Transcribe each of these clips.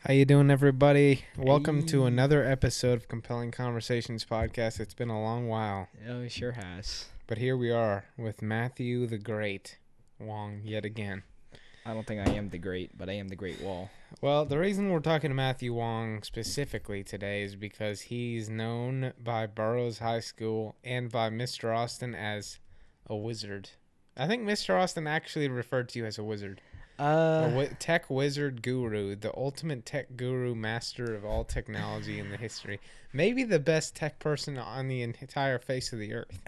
How you doing, everybody? Welcome to Hey. another episode of Compelling Conversations podcast. It's been a long while, Oh, it sure has. but here we are with Matthew the Great Wong yet again. I don't think I am the great, but I am the Great Wall. Well, the reason we're talking to Matthew Wong specifically today is because he's known by Burroughs High School and by Mr. Austin as a wizard. I think Mr. Austin actually referred to you as a wizard. A Uh, tech wizard guru, the ultimate tech guru, master of all technology in the history. Maybe the best tech person on the entire face of the earth.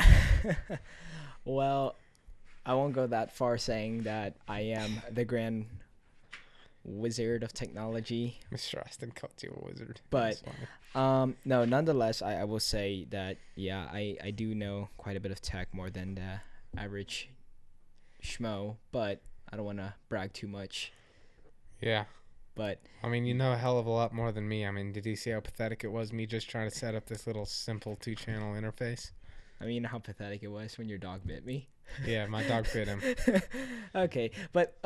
well, I won't go that far saying that I am the grand wizard of technology, Mr. Austin called you a wizard. but That's funny. no, nonetheless, I will say that yeah, I do know quite a bit of tech more than the average schmo, but I don't want to brag too much. Yeah. But I mean, you know a hell of a lot more than me. I mean, did you see how pathetic it was me just trying to set up this little simple two-channel interface? I mean, how pathetic it was when your dog bit me. Yeah, my dog bit him. Okay, but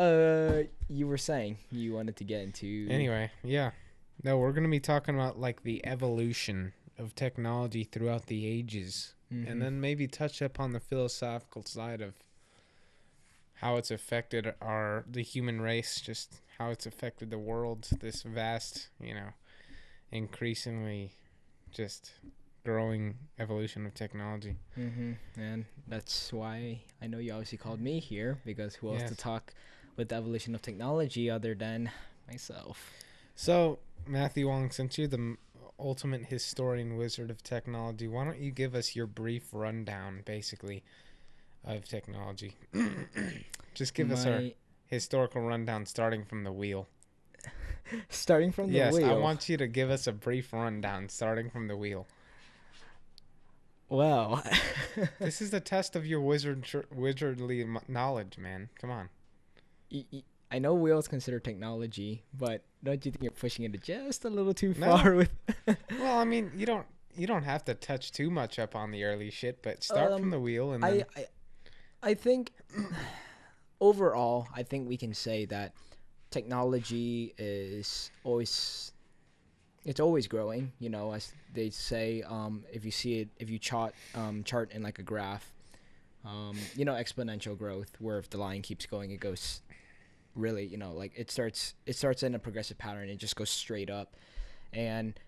you were saying you wanted to get into. Anyway, yeah. No, we're going to be talking about like the evolution of technology throughout the ages, and Mhm. then maybe touch upon the philosophical side of how it's affected the human race, just how it's affected the world, this vast, increasingly just growing evolution of technology. And that's why I know you obviously called me here because who else to Yes. talk with the evolution of technology other than myself? So, Matthew Wong, since you're the ultimate historian wizard of technology, why don't you give us your brief rundown, basically, of technology? Just give us our My historical rundown starting from the wheel. starting from the Yes, I wheel. want you to give us a brief rundown starting from the wheel. Well, This is the test of your wizardly knowledge, man. Come on. I know wheels consider technology, but don't you think you're pushing it just a little too No. far with? Well, I mean, you don't have to touch too much up on the early shit, but start from um, the wheel and I then I I think overall, I think we can say that technology is always it's always growing. You know, as they say, if you see it, if you chart in like a graph, exponential growth, where if the line keeps going, it goes really, like it starts in a progressive pattern. It just goes straight up. And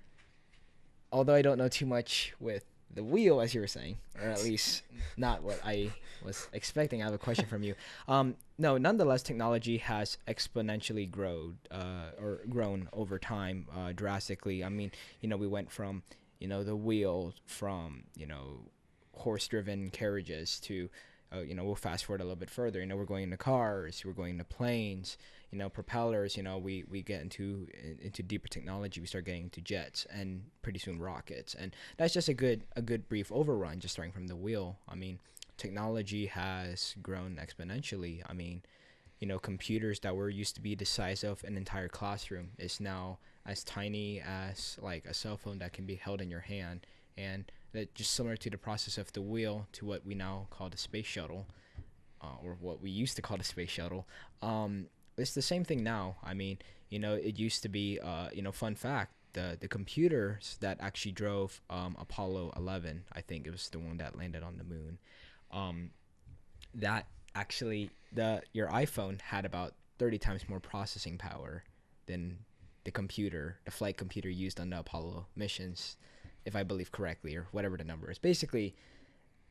although I don't know too much with the wheel, as you were saying, or at least not what I was expecting, I have a question from you. No, nonetheless, technology has exponentially grown over time, drastically. I mean, we went from, the wheel, from, horse-driven carriages to, we'll fast forward a little bit further. We're going into cars, we're going into planes, propellers. We get into deeper technology. We start getting into jets and pretty soon rockets. And that's just a good brief overrun, just starting from the wheel. I mean, technology has grown exponentially. I mean, computers that were used to be the size of an entire classroom is now as tiny as like a cell phone that can be held in your hand. And that just similar to the process of the wheel to what we now call the space shuttle, or what we used to call the space shuttle. It's the same thing now. I mean, it used to be, fun fact, the computers that actually drove Apollo 11, I think it was the one that landed on the moon. Um, that actually, your iPhone had about 30 times more processing power than the flight computer used on the Apollo missions, if I believe correctly, or whatever the number is. Basically,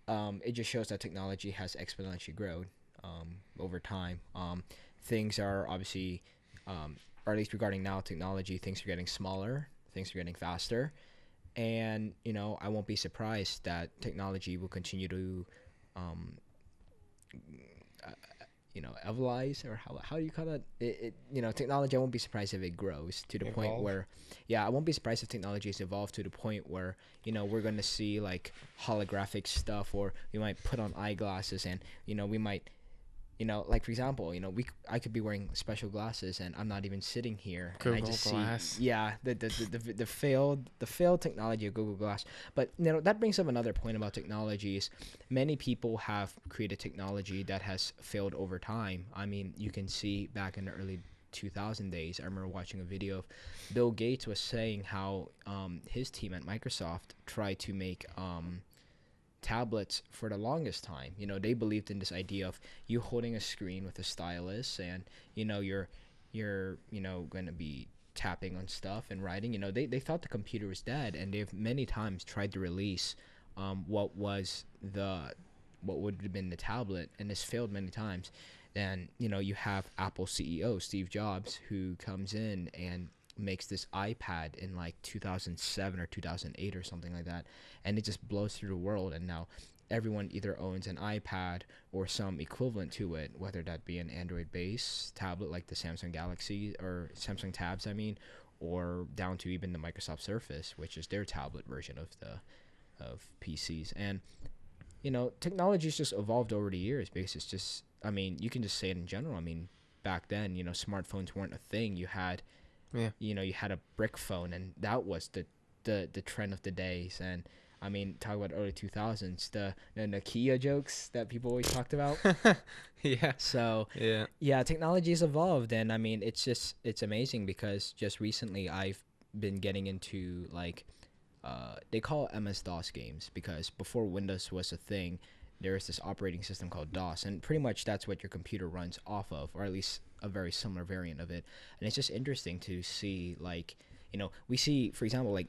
it just shows that technology has exponentially grown over time. Things are obviously, or at least regarding now technology, things are getting smaller, things are getting faster, and I won't be surprised that technology will continue to, um, evolve, or how do you call that? Technology. I won't be surprised if it grows to the point evolve. where, yeah, I won't be surprised if technology has evolved to the point where we're gonna see like holographic stuff, or we might put on eyeglasses, and we might like for example, I could be wearing special glasses and I'm not even sitting here, and I Google just see, Glass. yeah, the failed technology of Google Glass. But that brings up another point about technologies. Many people have created technology that has failed over time. I mean, you can see back in the early 2000 days. I remember watching a video of Bill Gates was saying how his team at Microsoft tried to make tablets for the longest time. They believed in this idea of you holding a screen with a stylus, and you're going to be tapping on stuff and writing. They thought the computer was dead, and they've many times tried to release what would have been the tablet, and this failed many times. And you have Apple CEO Steve Jobs, who comes in and makes this iPad in like 2007 or 2008 or something like that, and it just blows through the world. And now everyone either owns an iPad or some equivalent to it, whether that be an Android-based tablet like the Samsung Galaxy or Samsung Tabs, or down to even the Microsoft Surface, which is their tablet version of PCs. And technology's just evolved over the years, because it's just, you can just say it in general. Back then, smartphones weren't a thing. You had you had a brick phone, and that was the trend of the days. And talk about early 2000s, the Nokia jokes that people always talked about. Yeah. So yeah, technology's evolved, and it's amazing, because just recently I've been getting into like they call it MS-DOS games, because before Windows was a thing, there was this operating system called DOS, and pretty much that's what your computer runs off of, or at least a very similar variant of it. And it's just interesting to see, like, we see, for example, like,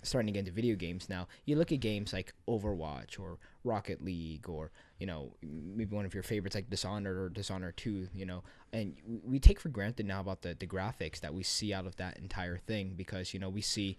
starting to get into video games now. You look at games like Overwatch or Rocket League, or maybe one of your favorites like Dishonored or Dishonored 2, and we take for granted now about the graphics that we see out of that entire thing, because we see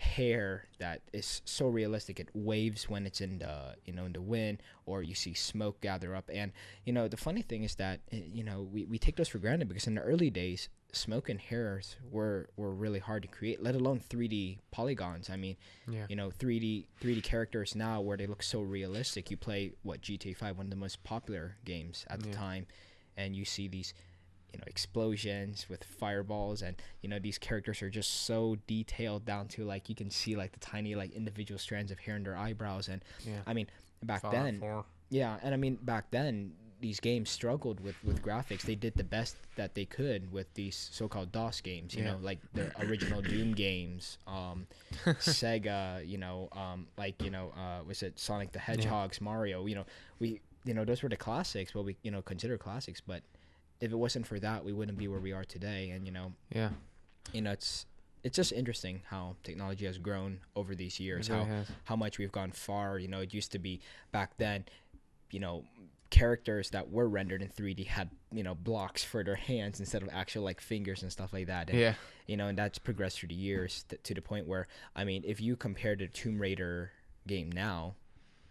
hair that is so realistic, it waves when it's in the in the wind, or you see smoke gather up. And the funny thing is that we take those for granted, because in the early days, smoke and hairs were really hard to create, let alone 3D polygons. 3D characters now, where they look so realistic. You play GTA 5, one of the most popular games at the time, and you see these explosions with fireballs, and these characters are just so detailed down to, like, you can see like the tiny, like, individual strands of hair in their eyebrows. And back then these games struggled with graphics. They did the best that they could with these so-called DOS games, like the original Doom games, Sega, was it Sonic the Hedgehog's, Mario, those were the classics, what we consider classics. But if it wasn't for that, we wouldn't be where we are today. And it's just interesting how technology has grown over these years. Really how much we've gone far. It used to be, back then, characters that were rendered in 3D had blocks for their hands instead of actual, like, fingers and stuff like that. And, and that's progressed through the years to the point where, if you compare the Tomb Raider game now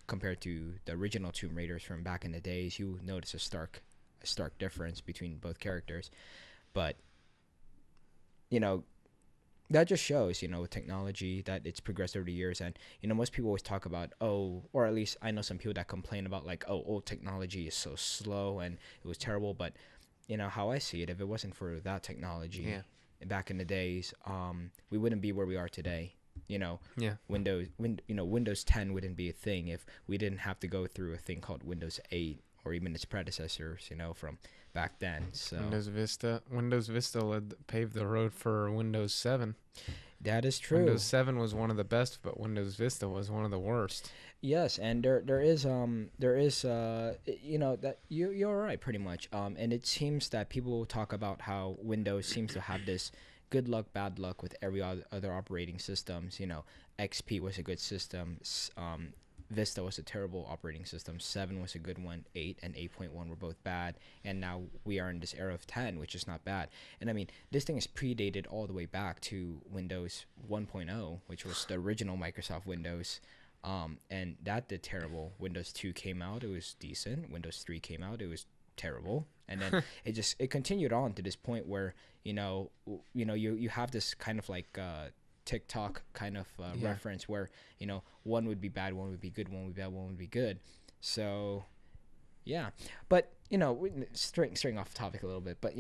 compared to the original Tomb Raiders from back in the days, you notice a stark difference between both characters. But that just shows, with technology, that it's progressed over the years. And most people always talk about, or at least I know some people that complain about, like, old technology is so slow and it was terrible. But how I see it, if it wasn't for that technology back in the days, we wouldn't be where we are today. Windows 10 wouldn't be a thing if we didn't have to go through a thing called Windows 8, or even its predecessors, from back then. So Windows Vista paved the road for Windows 7. That is true. Windows 7 was one of the best, but Windows Vista was one of the worst. Yes, and there is that you're right, pretty much. And it seems that people talk about how Windows seems to have this good luck, bad luck with every other operating systems. XP was a good system. Vista was a terrible operating system. 7 was a good one. 8 and 8.1 were both bad. And now we are in this era of 10, which is not bad. And this thing is predated all the way back to Windows 1.0, which was the original Microsoft Windows. And that did terrible. Windows 2 came out, it was decent. Windows 3 came out, it was terrible. And then it continued on to this point where you have this kind of like TikTok kind of reference where one would be bad, one would be good, one would be bad, one would be good. So yeah, but straying off topic a little bit, but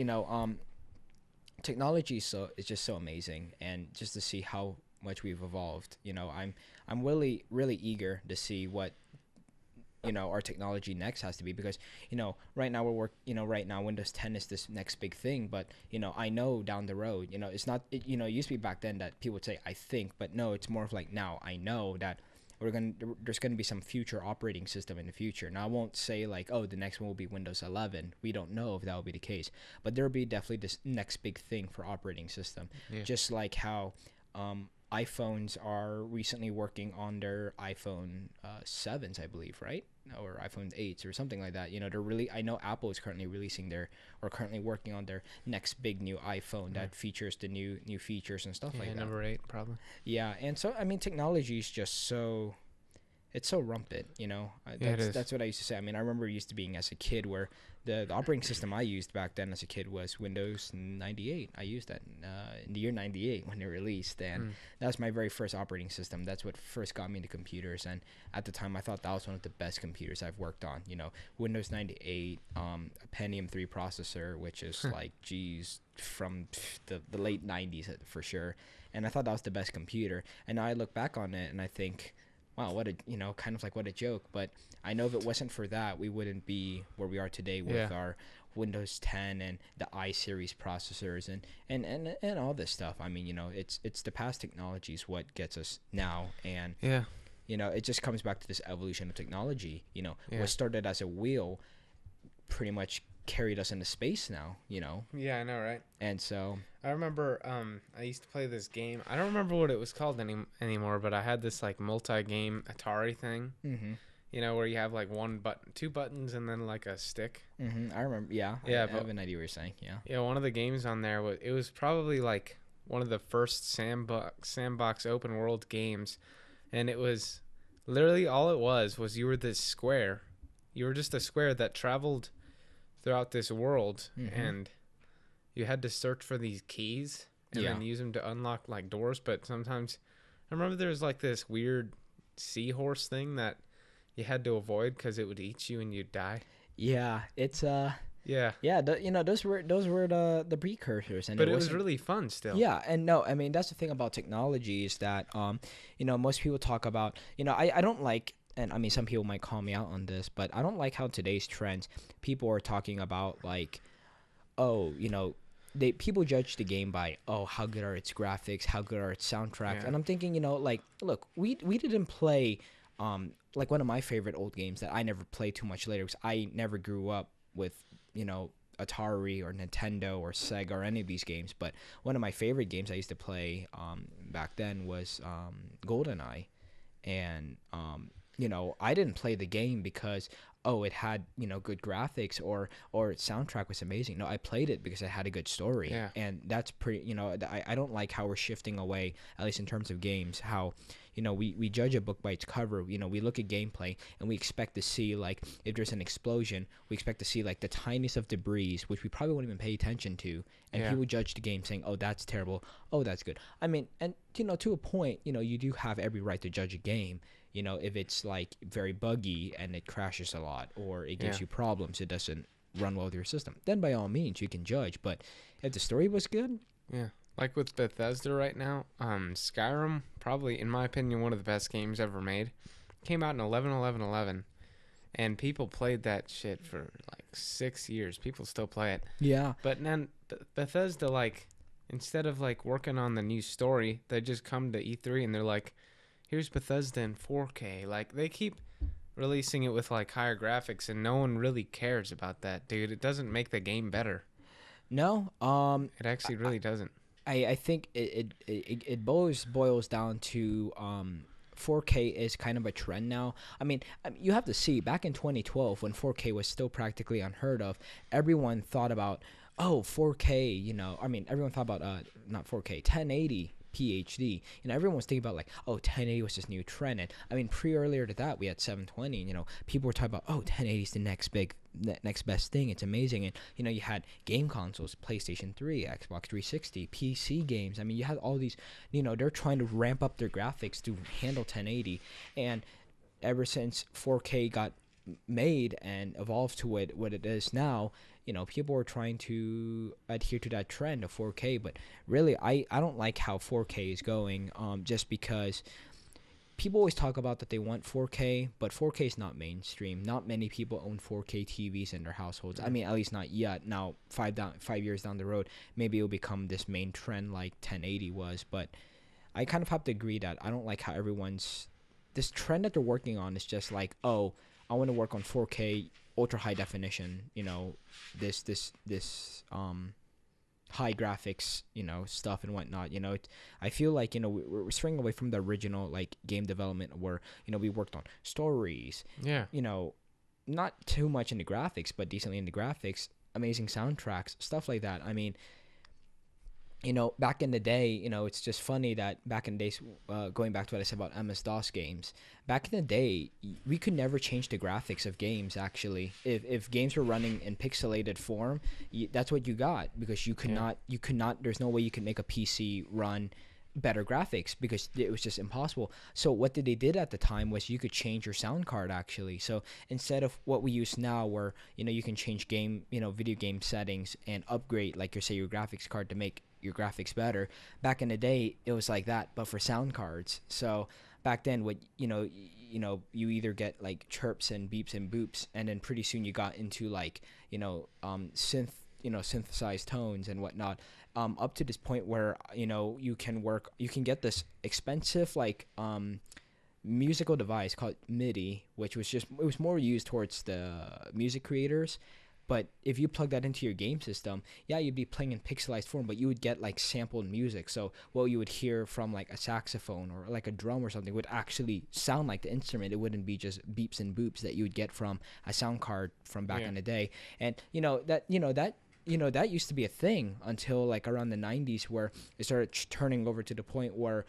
technology is just so amazing, and just to see how much we've evolved, I'm really eager to see what our technology next has to be, because right now right now Windows 10 is this next big thing, but I know down the road, it's not it used to be back then that people would say I think, but no, it's more of like now I know that there's gonna be some future operating system in the future. Now I won't say like, oh, the next one will be Windows 11. We don't know if that will be the case, but there'll be definitely this next big thing for operating system. Yeah. Just like how iPhones are recently working on their iPhone 7s, I believe, right? Or iPhone 8s or something like that. I know Apple is currently currently working on their next big new iPhone that features the new features and stuff like that. Number 8 probably. Yeah, and so I mean, technology is just it's so rampant, That's what I used to say. I mean, I remember used to being as a kid where the operating system I used back then as a kid was Windows 98. I used that in the year 98 when it released, and that was my very first operating system. That's what first got me into computers, and at the time I thought that was one of the best computers I've worked on. Windows 98, a Pentium 3 processor, which is like, geez, from the late 90s for sure. And I thought that was the best computer. And now I look back on it and I think, wow, what a kind of like what a joke. But I know if it wasn't for that, we wouldn't be where we are today with our Windows 10 and the i-series processors and all this stuff. I mean, it's the past technologies what gets us now, and it just comes back to this evolution of technology. What started as a wheel pretty much carried us into space now. Yeah, I know, right? And so I remember I used to play this game. I don't remember what it was called anymore, but I had this like multi-game Atari thing. Where you have like two buttons and then like a stick. I remember. Yeah. I have an idea what you're saying. Yeah. Yeah, one of the games on there was probably like one of the first sandbox open world games, and it was literally all it was you were this square. You were just a square that traveled throughout this world, and you had to search for these keys and then use them to unlock like doors. But sometimes I remember there was like this weird seahorse thing that you had to avoid because it would eat you and you'd die. Yeah, it's yeah, those were the precursors, and but it was really fun still. Yeah, and no, I mean that's the thing about technology is that most people talk about I don't like. And I mean, some people might call me out on this, but I don't like how today's trends, people are talking about like, oh, people judge the game by, oh, how good are its graphics, how good are its soundtracks. And I'm thinking, like, look, we didn't play, like one of my favorite old games that I never played too much later, because I never grew up with, Atari or Nintendo or Sega or any of these games. But one of my favorite games I used to play back then was GoldenEye. And, I didn't play the game because, oh, it had, good graphics or its soundtrack was amazing. No, I played it because it had a good story. Yeah. And that's pretty, I don't like how we're shifting away, at least in terms of games, how, we judge a book by its cover. We look at gameplay and we expect to see, like, if there's an explosion, we expect to see, like, the tiniest of debris, which we probably won't even pay attention to. And people judge the game saying, oh, that's terrible. Oh, that's good. I mean, and, to a point, you do have every right to judge a game. If it's like very buggy and it crashes a lot or it gives you problems, it doesn't run well with your system, then by all means you can judge. But if the story was good, like with Bethesda right now, Skyrim, probably in my opinion one of the best games ever made, came out in 11/11/11, and people played that shit for like 6 years. People still play it. Yeah. But then Bethesda, like, instead of like working on the new story, they just come to E3 and they're like, here's Bethesda in 4K. Like, they keep releasing it with like higher graphics, and no one really cares about that, dude. It doesn't make the game better. No. It actually really doesn't. I think it boils down to 4K is kind of a trend now. I mean, you have to see, back in 2012 when 4K was still practically unheard of, everyone thought about, oh, 4K, I mean, everyone thought about not 4K, 1080 PhD. Everyone was thinking about like, oh, 1080 was this new trend. And I mean, earlier to that, we had 720. And, people were talking about, oh, 1080 is the next best thing. It's amazing. And, you had game consoles, PlayStation 3, Xbox 360, PC games. I mean, you had all these, they're trying to ramp up their graphics to handle 1080. And ever since 4K got made and evolved to what it is now, people are trying to adhere to that trend of 4K. But really, I don't like how 4K is going, just because people always talk about that they want 4K, but 4K is not mainstream. Not many people own 4K TVs in their households. I mean, at least not yet. Now, 5 years down the road, maybe it'll become this main trend like 1080 was. But I kind of have to agree that I don't like how everyone's this trend that they're working on is just like, oh, I want to work on 4K ultra high definition. This high graphics, stuff and whatnot. I feel like we're straying away from the original like game development where we worked on stories. Yeah. Not too much in the graphics, but decently in the graphics. Amazing soundtracks, stuff like that. I mean, back in the day, it's just funny that back in the days, going back to what I said about MS-DOS games, back in the day, we could never change the graphics of games, actually. If games were running in pixelated form, that's what you got, because you could not, there's no way you could make a PC run better graphics, because it was just impossible. So what they did at the time was you could change your sound card, actually. So instead of what we use now, where you can change video game settings and upgrade, like your graphics card to make your graphics better, back in the day it was like that, but for sound cards. So back then, what you either get like chirps and beeps and boops, and then pretty soon you got into like synthesized tones and whatnot, up to this point where you can get this expensive like musical device called MIDI, which was more used towards the music creators. But if you plug that into your game system, yeah, you'd be playing in pixelized form, but you would get like sampled music. So what you would hear from like a saxophone or like a drum or something would actually sound like the instrument. It wouldn't be just beeps and boops that you would get from a sound card from back in the day. And that used to be a thing until like around the 90s, where it started turning over to the point where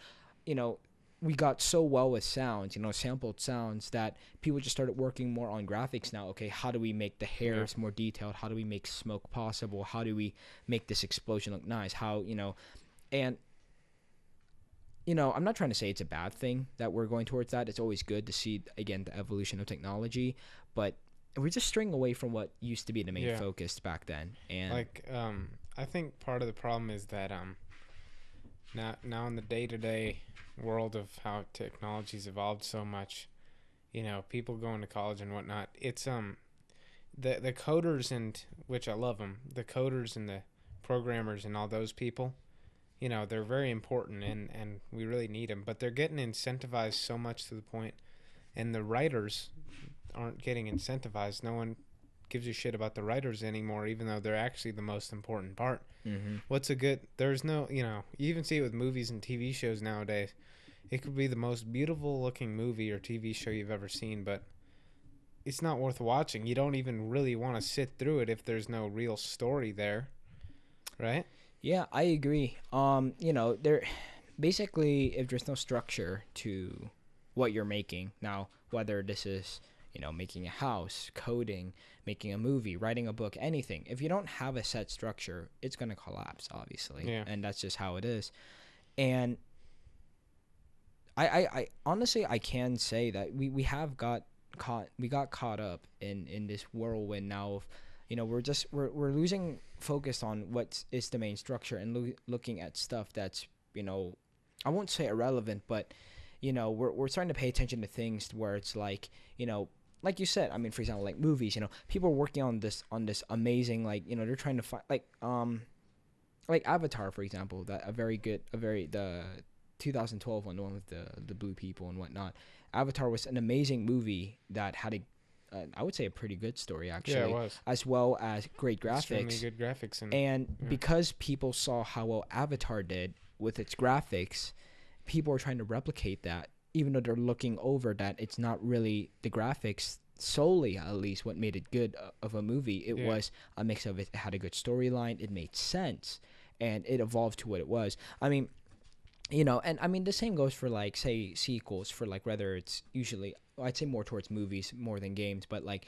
we got so well with sounds, sampled sounds, that people just started working more on graphics now. Okay, how do we make the hairs more detailed? How do we make smoke possible? How do we make this explosion look nice? And I'm not trying to say it's a bad thing that we're going towards that. It's always good to see, again, the evolution of technology, but we're just straying away from what used to be the main focus back then. And I think part of the problem is that now in the day-to-day world of how technology's evolved so much, people going to college and whatnot, it's the coders, and which I love them, the coders and the programmers and all those people, they're very important, and we really need them, but they're getting incentivized so much to the point, and the writers aren't getting incentivized. No one gives a shit about the writers anymore, even though they're actually the most important part. There's no, you even see it with movies and TV shows nowadays. It could be the most beautiful looking movie or TV show you've ever seen, but it's not worth watching. You don't even really want to sit through it if there's no real story there, right? Yeah, I agree. There basically, if there's no structure to what you're making now, whether this is making a house, coding, making a movie, writing a book, anything, if you don't have a set structure, it's going to collapse, obviously. And that's just how it is. And I honestly, I can say that we got caught up in this whirlwind now of, we're losing focus on what is the main structure, and looking at stuff that's, I won't say irrelevant, but we're starting to pay attention to things where it's like, like you said, I mean, for example, like movies, people are working on this amazing, like, they're trying to find like Avatar, for example, the 2012 one, the one with the blue people and whatnot. Avatar was an amazing movie that had I would say a pretty good story, actually. Yeah, it was. As well as great graphics. Extremely good graphics. Because people saw how well Avatar did with its graphics, people are trying to replicate that, even though they're looking over that it's not really the graphics solely, at least, what made it good of a movie. It was a mix of it. It had a good storyline. It made sense, and it evolved to what it was. I mean, and I mean, the same goes for, like, say, sequels, for, like, whether it's usually, I'd say more towards movies more than games, but, like,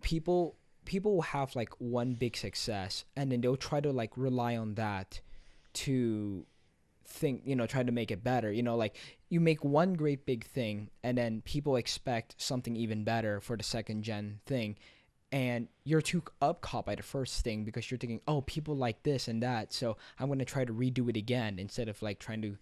people will have, like, one big success, and then they'll try to, like, rely on that to think, try to make it better. Like, you make one great big thing, and then people expect something even better for the second gen thing, and you're too caught by the first thing because you're thinking, oh, people like this and that, so I'm going to try to redo it again, instead of, like, trying to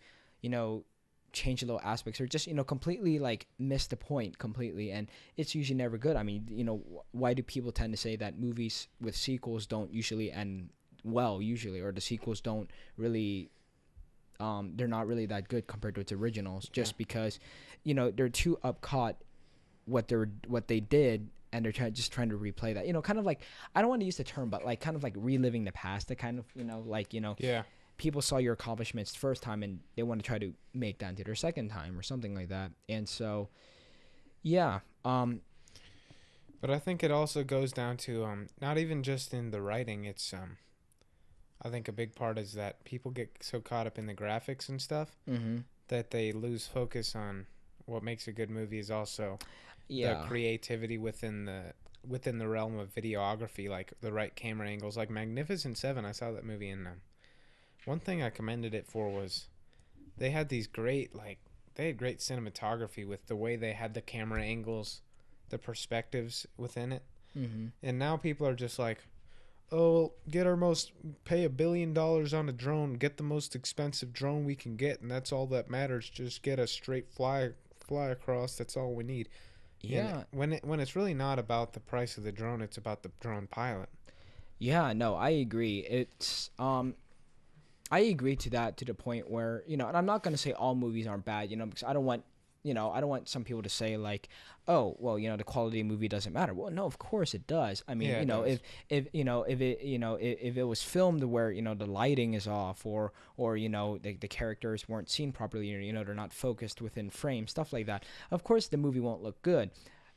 change little aspects, or just completely like miss the point completely, and it's usually never good. I mean, why do people tend to say that movies with sequels don't usually end well, usually, or the sequels don't really they're not really that good compared to its originals, just because they're too upcaught what they did, and they're just trying to replay that, kind of like, I don't want to use the term, but like kind of like reliving the past. That kind of Yeah. people saw your accomplishments the first time and they want to try to make that into their second time or something like that. And so yeah, But I think it also goes down to not even just in the writing. It's I think a big part is that people get so caught up in the graphics and stuff mm-hmm. that they lose focus on what makes a good movie is also the Yeah, creativity within the realm of videography, like the right camera angles. Like Magnificent Seven, I saw that movie, and one thing I commended it for was they had these they had great cinematography with the way they had the camera angles, the perspectives within it. mm-hmm. And now people are just like, oh, pay $1 billion on a drone, get the most expensive drone we can get, and that's all that matters. Just get a straight fly across. That's all we need. Yeah. And when it's really not about the price of the drone, it's about the drone pilot. Yeah, no, I agree. It's I agree to that, to the point where, and I'm not going to say all movies aren't bad, because I don't want, I don't want some people to say like, oh, well, the quality of the movie doesn't matter. Well, no, of course it does. I mean, Yeah, it does. if it was filmed where, the lighting is off, or the characters weren't seen properly, they're not focused within frame, stuff like that. Of course, the movie won't look good.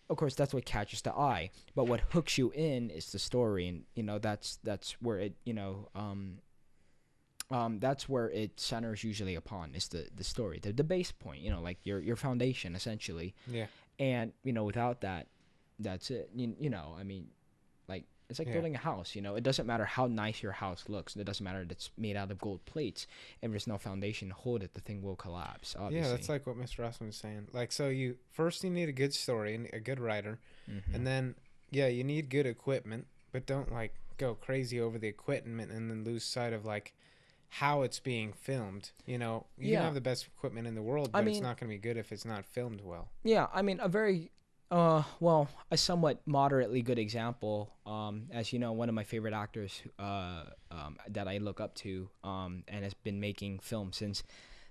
Of course, that's what catches the eye. But what hooks you in is the story, and that's where it that's where it centers usually upon, is the story, the base point, like your foundation essentially. Yeah. And without that, that's it. I mean, like, it's like Yeah. building a house. It doesn't matter how nice your house looks. It doesn't matter that it's made out of gold plates. If there's no foundation to hold it, the thing will collapse. Obviously. Yeah, that's like what Mr. Rossman was saying. Like, so you need a good story and a good writer, Mm-hmm. and then you need good equipment, but don't like go crazy over the equipment and then lose sight of like how it's being filmed. You can Yeah. have the best equipment in the world, I but it's mean- not going to be good if it's not filmed well. Yeah, I mean, a somewhat moderately good example. As you know, one of my favorite actors, that I look up to, and has been making films since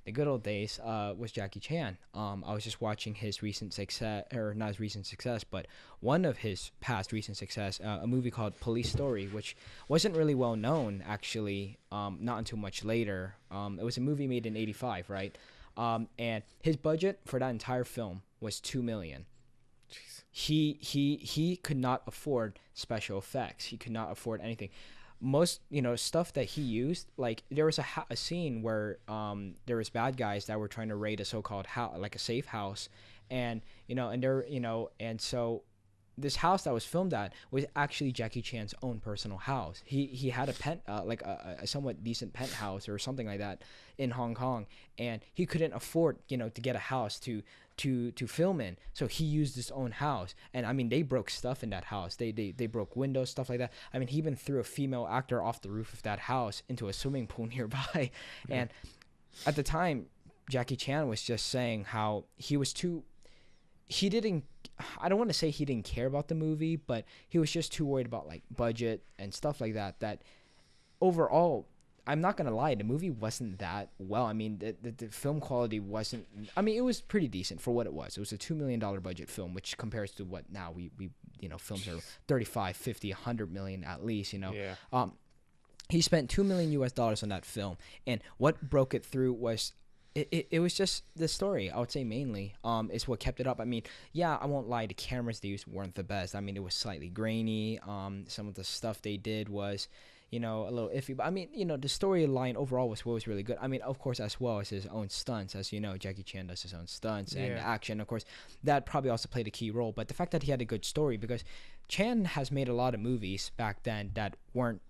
the good old days, was Jackie Chan. I was just watching his recent success, or not his recent success, but one of his past recent success, a movie called Police Story, which wasn't really well known, actually, not until much later. It was a movie made in '85, right? And his budget for that entire film was $2 million. Jeez. He could not afford special effects. He could not afford anything. Most stuff that he used, like there was a scene where there was bad guys that were trying to raid a so-called house, like a safe house, and and so this house that was filmed at was actually Jackie Chan's own personal house. He had a somewhat decent penthouse or something like that in Hong Kong, and he couldn't afford to get a house to film in, so he used his own house. And I mean, they broke stuff in that house. They broke windows, stuff like that. I mean, he even threw a female actor off the roof of that house into a swimming pool nearby. Yeah. And at the time, Jackie Chan was just saying how he didn't, I don't want to say he didn't care about the movie, but he was just too worried about like budget and stuff like that, that overall, I'm not gonna lie, the movie wasn't that well. I mean, the film quality wasn't. I mean, it was pretty decent for what it was. It was a $2 million budget film, which compares to what now we films are 35, 50, 100 million at least. Yeah. He spent $2 million US on that film, and what broke it through was. It was just the story, I would say, mainly, is what kept it up. I mean, yeah, I won't lie, the cameras they used weren't the best. I mean, it was slightly grainy. Some of the stuff they did was, a little iffy. But I mean, the storyline overall was really good. I mean, of course, as well as his own stunts. As you know, Jackie Chan does his own stunts and Yeah. action. Of course, that probably also played a key role. But the fact that he had a good story, because Chan has made a lot of movies back then that weren't,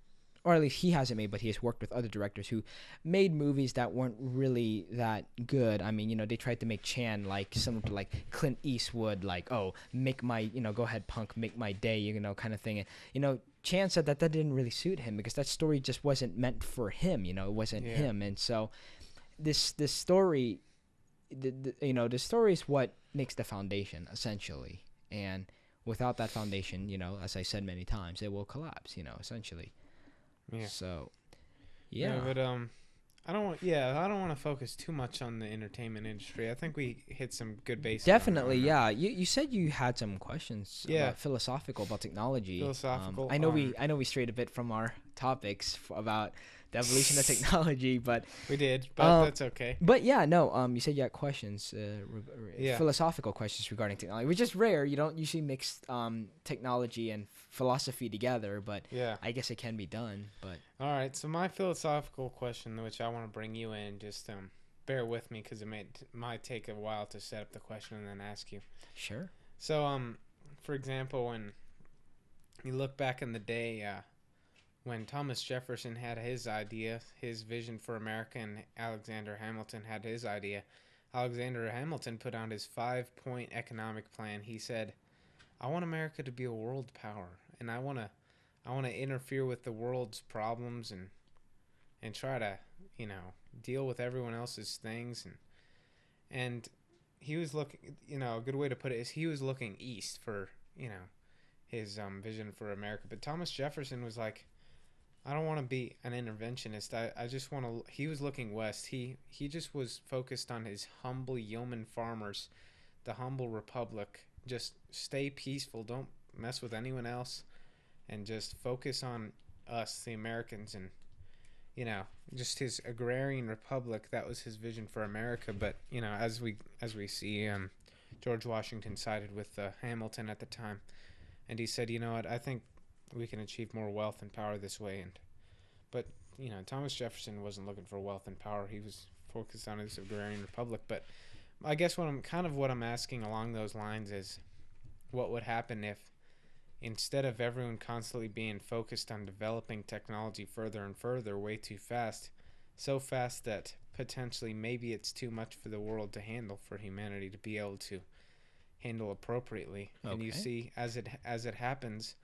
or at least he hasn't made, but he has worked with other directors who made movies that weren't really that good. I mean, they tried to make Chan like similar to like Clint Eastwood, like, oh, make my, go ahead, punk, make my day, kind of thing. And, Chan said that didn't really suit him, because that story just wasn't meant for him, it wasn't Yeah. him. And so this story, the story is what makes the foundation essentially, and without that foundation, as I said many times, it will collapse. Essentially. Yeah. So, Yeah, yeah. but I don't want. Yeah, I don't want to focus too much on the entertainment industry. I think we hit some good bases. Definitely, on yeah. You said you had some questions Yeah. about technology. Philosophical. I know we strayed a bit from our topics about the evolution of technology, but We did, but that's okay. But yeah, no. You said you had questions, Yeah. philosophical questions regarding technology, which is rare. You don't usually mix technology and philosophy together, but Yeah. I guess it can be done. But All right. So my philosophical question, which I want to bring you in, just bear with me because it might take a while to set up the question and then ask you. sure. So for example, when you look back in the day, when Thomas Jefferson had his idea, his vision for America, and Alexander Hamilton had his idea, Alexander Hamilton put out his 5-point economic plan. He said, "I want America to be a world power, and I want to interfere with the world's problems and try to, deal with everyone else's things." And he was looking, a good way to put it is he was looking east for, his vision for America. But Thomas Jefferson was like, "I don't want to be an interventionist. I just want to." He was looking west. He just was focused on his humble yeoman farmers, the humble republic. Just stay peaceful. Don't mess with anyone else, and just focus on us, the Americans, and just his agrarian republic. That was his vision for America. But as we see, George Washington sided with Hamilton at the time, and he said, "You know what? I think we can achieve more wealth and power this way." But Thomas Jefferson wasn't looking for wealth and power. He was focused on his agrarian republic. But I guess what I'm asking along those lines is, what would happen if, instead of everyone constantly being focused on developing technology further and further, way too fast, so fast that potentially maybe it's too much for the world to handle, for humanity to be able to handle appropriately. Okay. And you see, as it happens,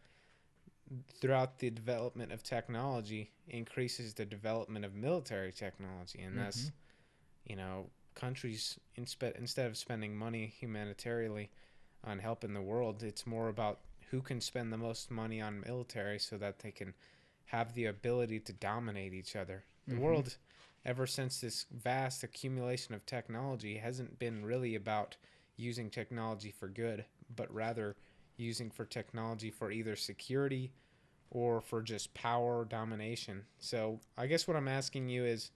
throughout the development of technology, increases the development of military technology, and that's countries, instead of spending money humanitarianly on helping the world, it's more about who can spend the most money on military so that they can have the ability to dominate each other. The world, ever since this vast accumulation of technology, hasn't been really about using technology for good, but rather using for technology for either security or for just power or domination. So I guess what I'm asking you is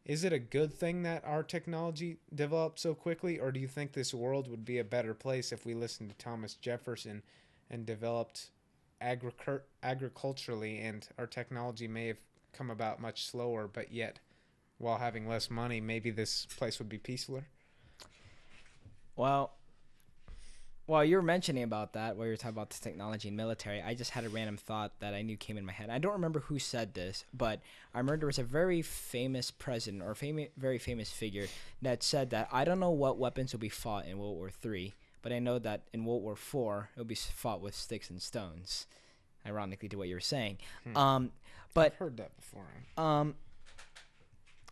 it a good thing that our technology developed so quickly, or do you think this world would be a better place if we listened to Thomas Jefferson and developed agriculturally, and our technology may have come about much slower, but yet while having less money, maybe this place would be peacefuler? Well, while you were mentioning about that, while you were talking about the technology and military, I just had a random thought that I knew came in my head. I don't remember who said this, but I remember there was a very famous president or very famous figure that said that I don't know what weapons will be fought in World War III, but I know that in World War IV, it will be fought with sticks and stones, ironically to what you were saying. But I've heard that before.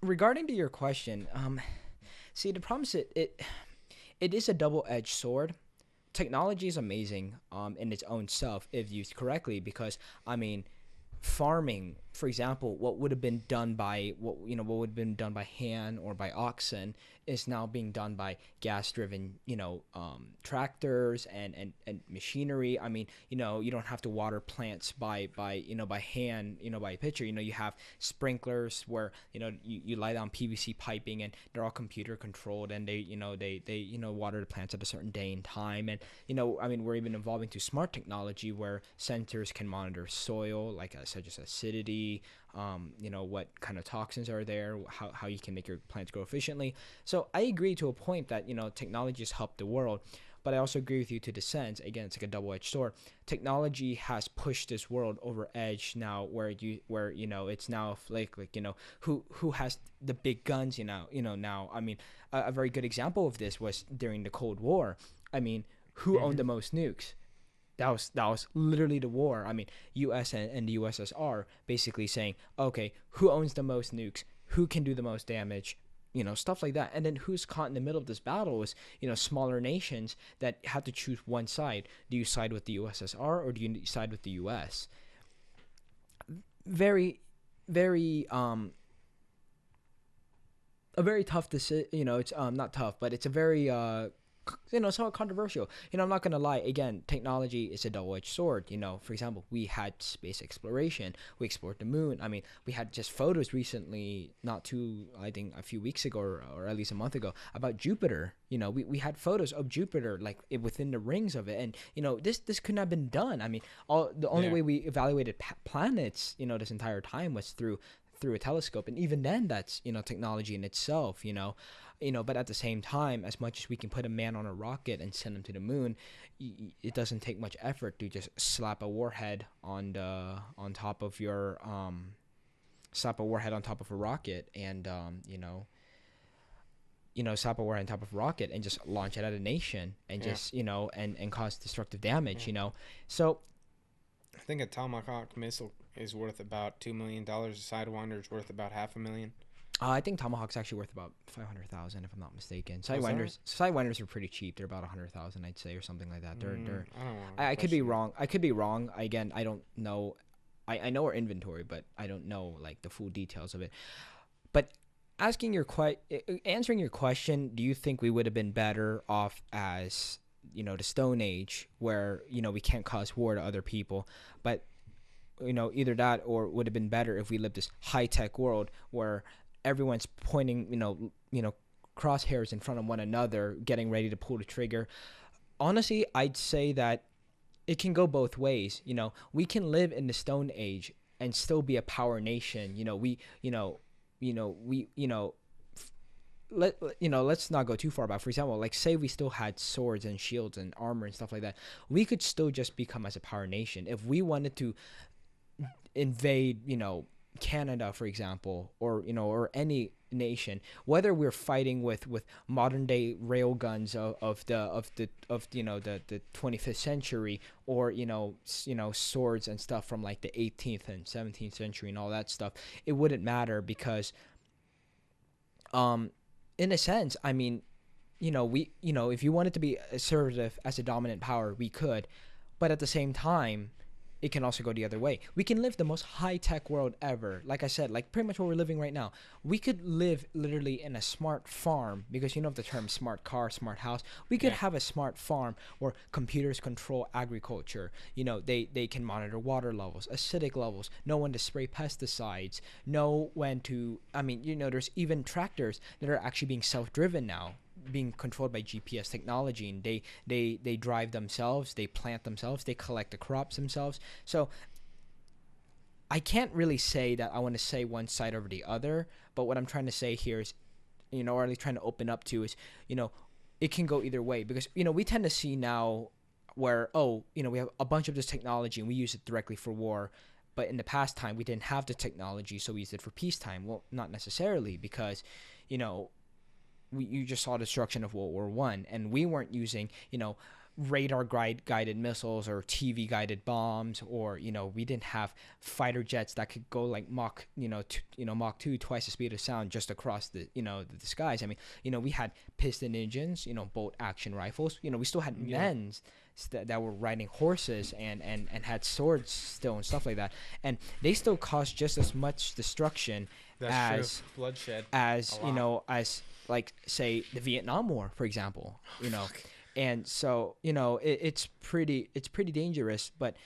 Regarding to your question, see, the problem is it is a double-edged sword. Technology is amazing in its own self if used correctly, because farming, for example, what would have been done by hand or by oxen is now being done by gas-driven tractors and machinery. You don't have to water plants by hand, by a pitcher. You have sprinklers where you lie down PVC piping, and they're all computer controlled, and they water the plants at a certain day and time. And we're even evolving to smart technology where sensors can monitor soil, such as acidity, what kind of toxins are there, how you can make your plants grow efficiently. So I agree to a point that technology has helped the world, but I also agree with you to the sense, again, it's like a double-edged sword. Technology has pushed this world over edge now, where it's now who has the big guns now. A very good example of this was during the Cold War. Who owned the most nukes? That was literally the war. U.S. and the USSR basically saying, okay, who owns the most nukes? Who can do the most damage? stuff like that. And then who's caught in the middle of this battle is, smaller nations that have to choose one side. Do you side with the USSR or do you side with the US? Very, very a very tough decision. It's not tough, but it's a very somewhat controversial. I'm not gonna lie. Again, technology is a double-edged sword. For example, we had space exploration. We explored the moon. I mean, we had just photos recently, I think a few weeks ago, or at least a month ago, about Jupiter. We had photos of Jupiter, like within the rings of it, and this couldn't have been done. I mean, the only way we evaluated planets, this entire time was through a telescope, and even then, that's technology in itself. But at the same time, as much as we can put a man on a rocket and send him to the moon, it doesn't take much effort to just slap a warhead on top of your slap a warhead on top of a rocket, and slap a warhead on top of a rocket and just launch it at a nation, and just and cause destructive damage. So I think a Tomahawk missile is worth about $2 million. A Sidewinder is worth about $500,000. I think Tomahawk's actually worth about 500,000, if I'm not mistaken. Sidewinders are pretty cheap. They're about 100,000, I'd say, or something like that. I could be wrong. Again, I don't know. I know our inventory, but I don't know like the full details of it. But answering your question, do you think we would have been better off as the Stone Age, where we can't cause war to other people, but either that, or would have been better if we lived this high-tech world where everyone's pointing crosshairs in front of one another, getting ready to pull the trigger? Honestly, I'd say that it can go both ways. We can live in the Stone Age and still be a power nation. Let's not go too far back. For example, like say we still had swords and shields and armor and stuff like that, we could still just become as a power nation. If we wanted to invade, Canada, for example, or any nation, whether we're fighting with modern day rail guns of the 25th century, or swords and stuff from like the 18th and 17th century and all that stuff, it wouldn't matter, because in a sense, I mean, if you wanted to be assertive as a dominant power, we could, but at the same time, it can also go the other way. We can live the most high-tech world ever. Like I said, like pretty much what we're living right now. We could live literally in a smart farm, because the term smart car, smart house. We could have a smart farm where computers control agriculture. They can monitor water levels, acidic levels, know when to spray pesticides, know when to, there's even tractors that are actually being self-driven now, being controlled by GPS technology, and they drive themselves, they plant themselves, they collect the crops themselves. So I can't really say that I want to say one side over the other, but what I'm trying to say here is, or at least trying to open up to is, it can go either way, because we tend to see now where we have a bunch of this technology and we use it directly for war, but in the past time we didn't have the technology, so we used it for peacetime. Well, not necessarily, because you just saw destruction of World War One, and we weren't using radar guided missiles or TV guided bombs, or we didn't have fighter jets that could go like Mach 2, twice the speed of sound, just across the the skies. I mean, we had piston engines, bolt action rifles. We still had men that were riding horses and had swords still and stuff like that, and they still caused just as much destruction. That's true. Bloodshed. As as like say the Vietnam War, for example. And so it's pretty dangerous. But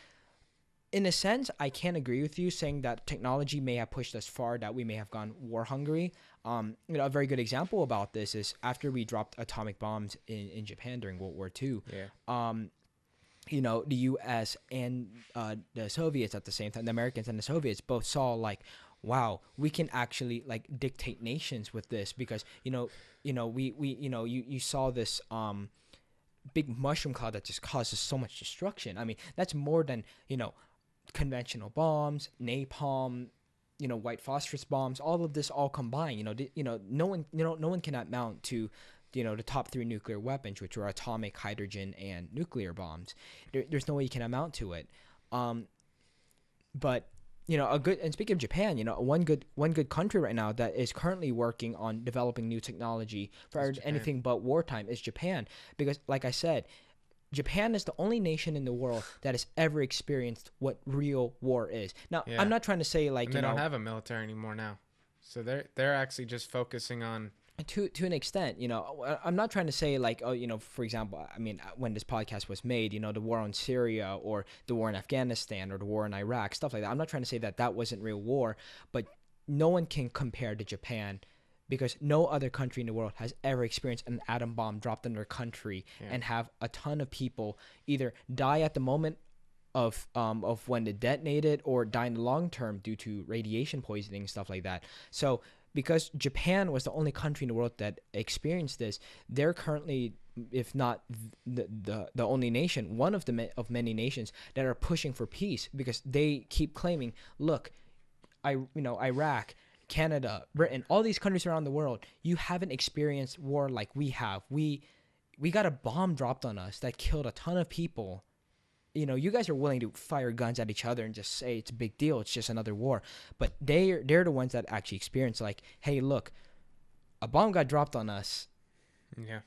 in a sense, I can agree with you saying that technology may have pushed us far, that we may have gone war hungry. A very good example about this is after we dropped atomic bombs in Japan during World War II. The U.S. and the Soviets at the same time, the Americans and the Soviets both saw like, wow, we can actually like dictate nations with this, because you saw this big mushroom cloud that just causes so much destruction. I mean, that's more than conventional bombs, napalm, white phosphorus bombs, all of this all combined. No one can amount to the top three nuclear weapons, which are atomic, hydrogen, and nuclear bombs. There's no way you can amount to it. But a good, and speaking of Japan, one good country right now that is currently working on developing new technology for anything but wartime is Japan, because like I said, Japan is the only nation in the world that has ever experienced what real war is. Now, Yeah. I'm not trying to say like and they don't have a military anymore now, so they're actually just focusing on. To an extent, I'm not trying to say like, oh, for example, I mean, when this podcast was made, the war on Syria or the war in Afghanistan or the war in Iraq, stuff like that. I'm not trying to say that wasn't real war, but no one can compare to Japan, because no other country in the world has ever experienced an atom bomb dropped in their country and have a ton of people either die at the moment of when it detonated, or die in the long term due to radiation poisoning and stuff like that. So because Japan was the only country in the world that experienced this, they're currently, if not the only nation, one of of many nations that are pushing for peace, because they keep claiming, look, Iraq, Canada, Britain, all these countries around the world, you haven't experienced war like we have. We got a bomb dropped on us that killed a ton of people. You guys are willing to fire guns at each other and just say it's a big deal, it's just another war. But they're the ones that actually experience, like, hey, look, a bomb got dropped on us. Yeah.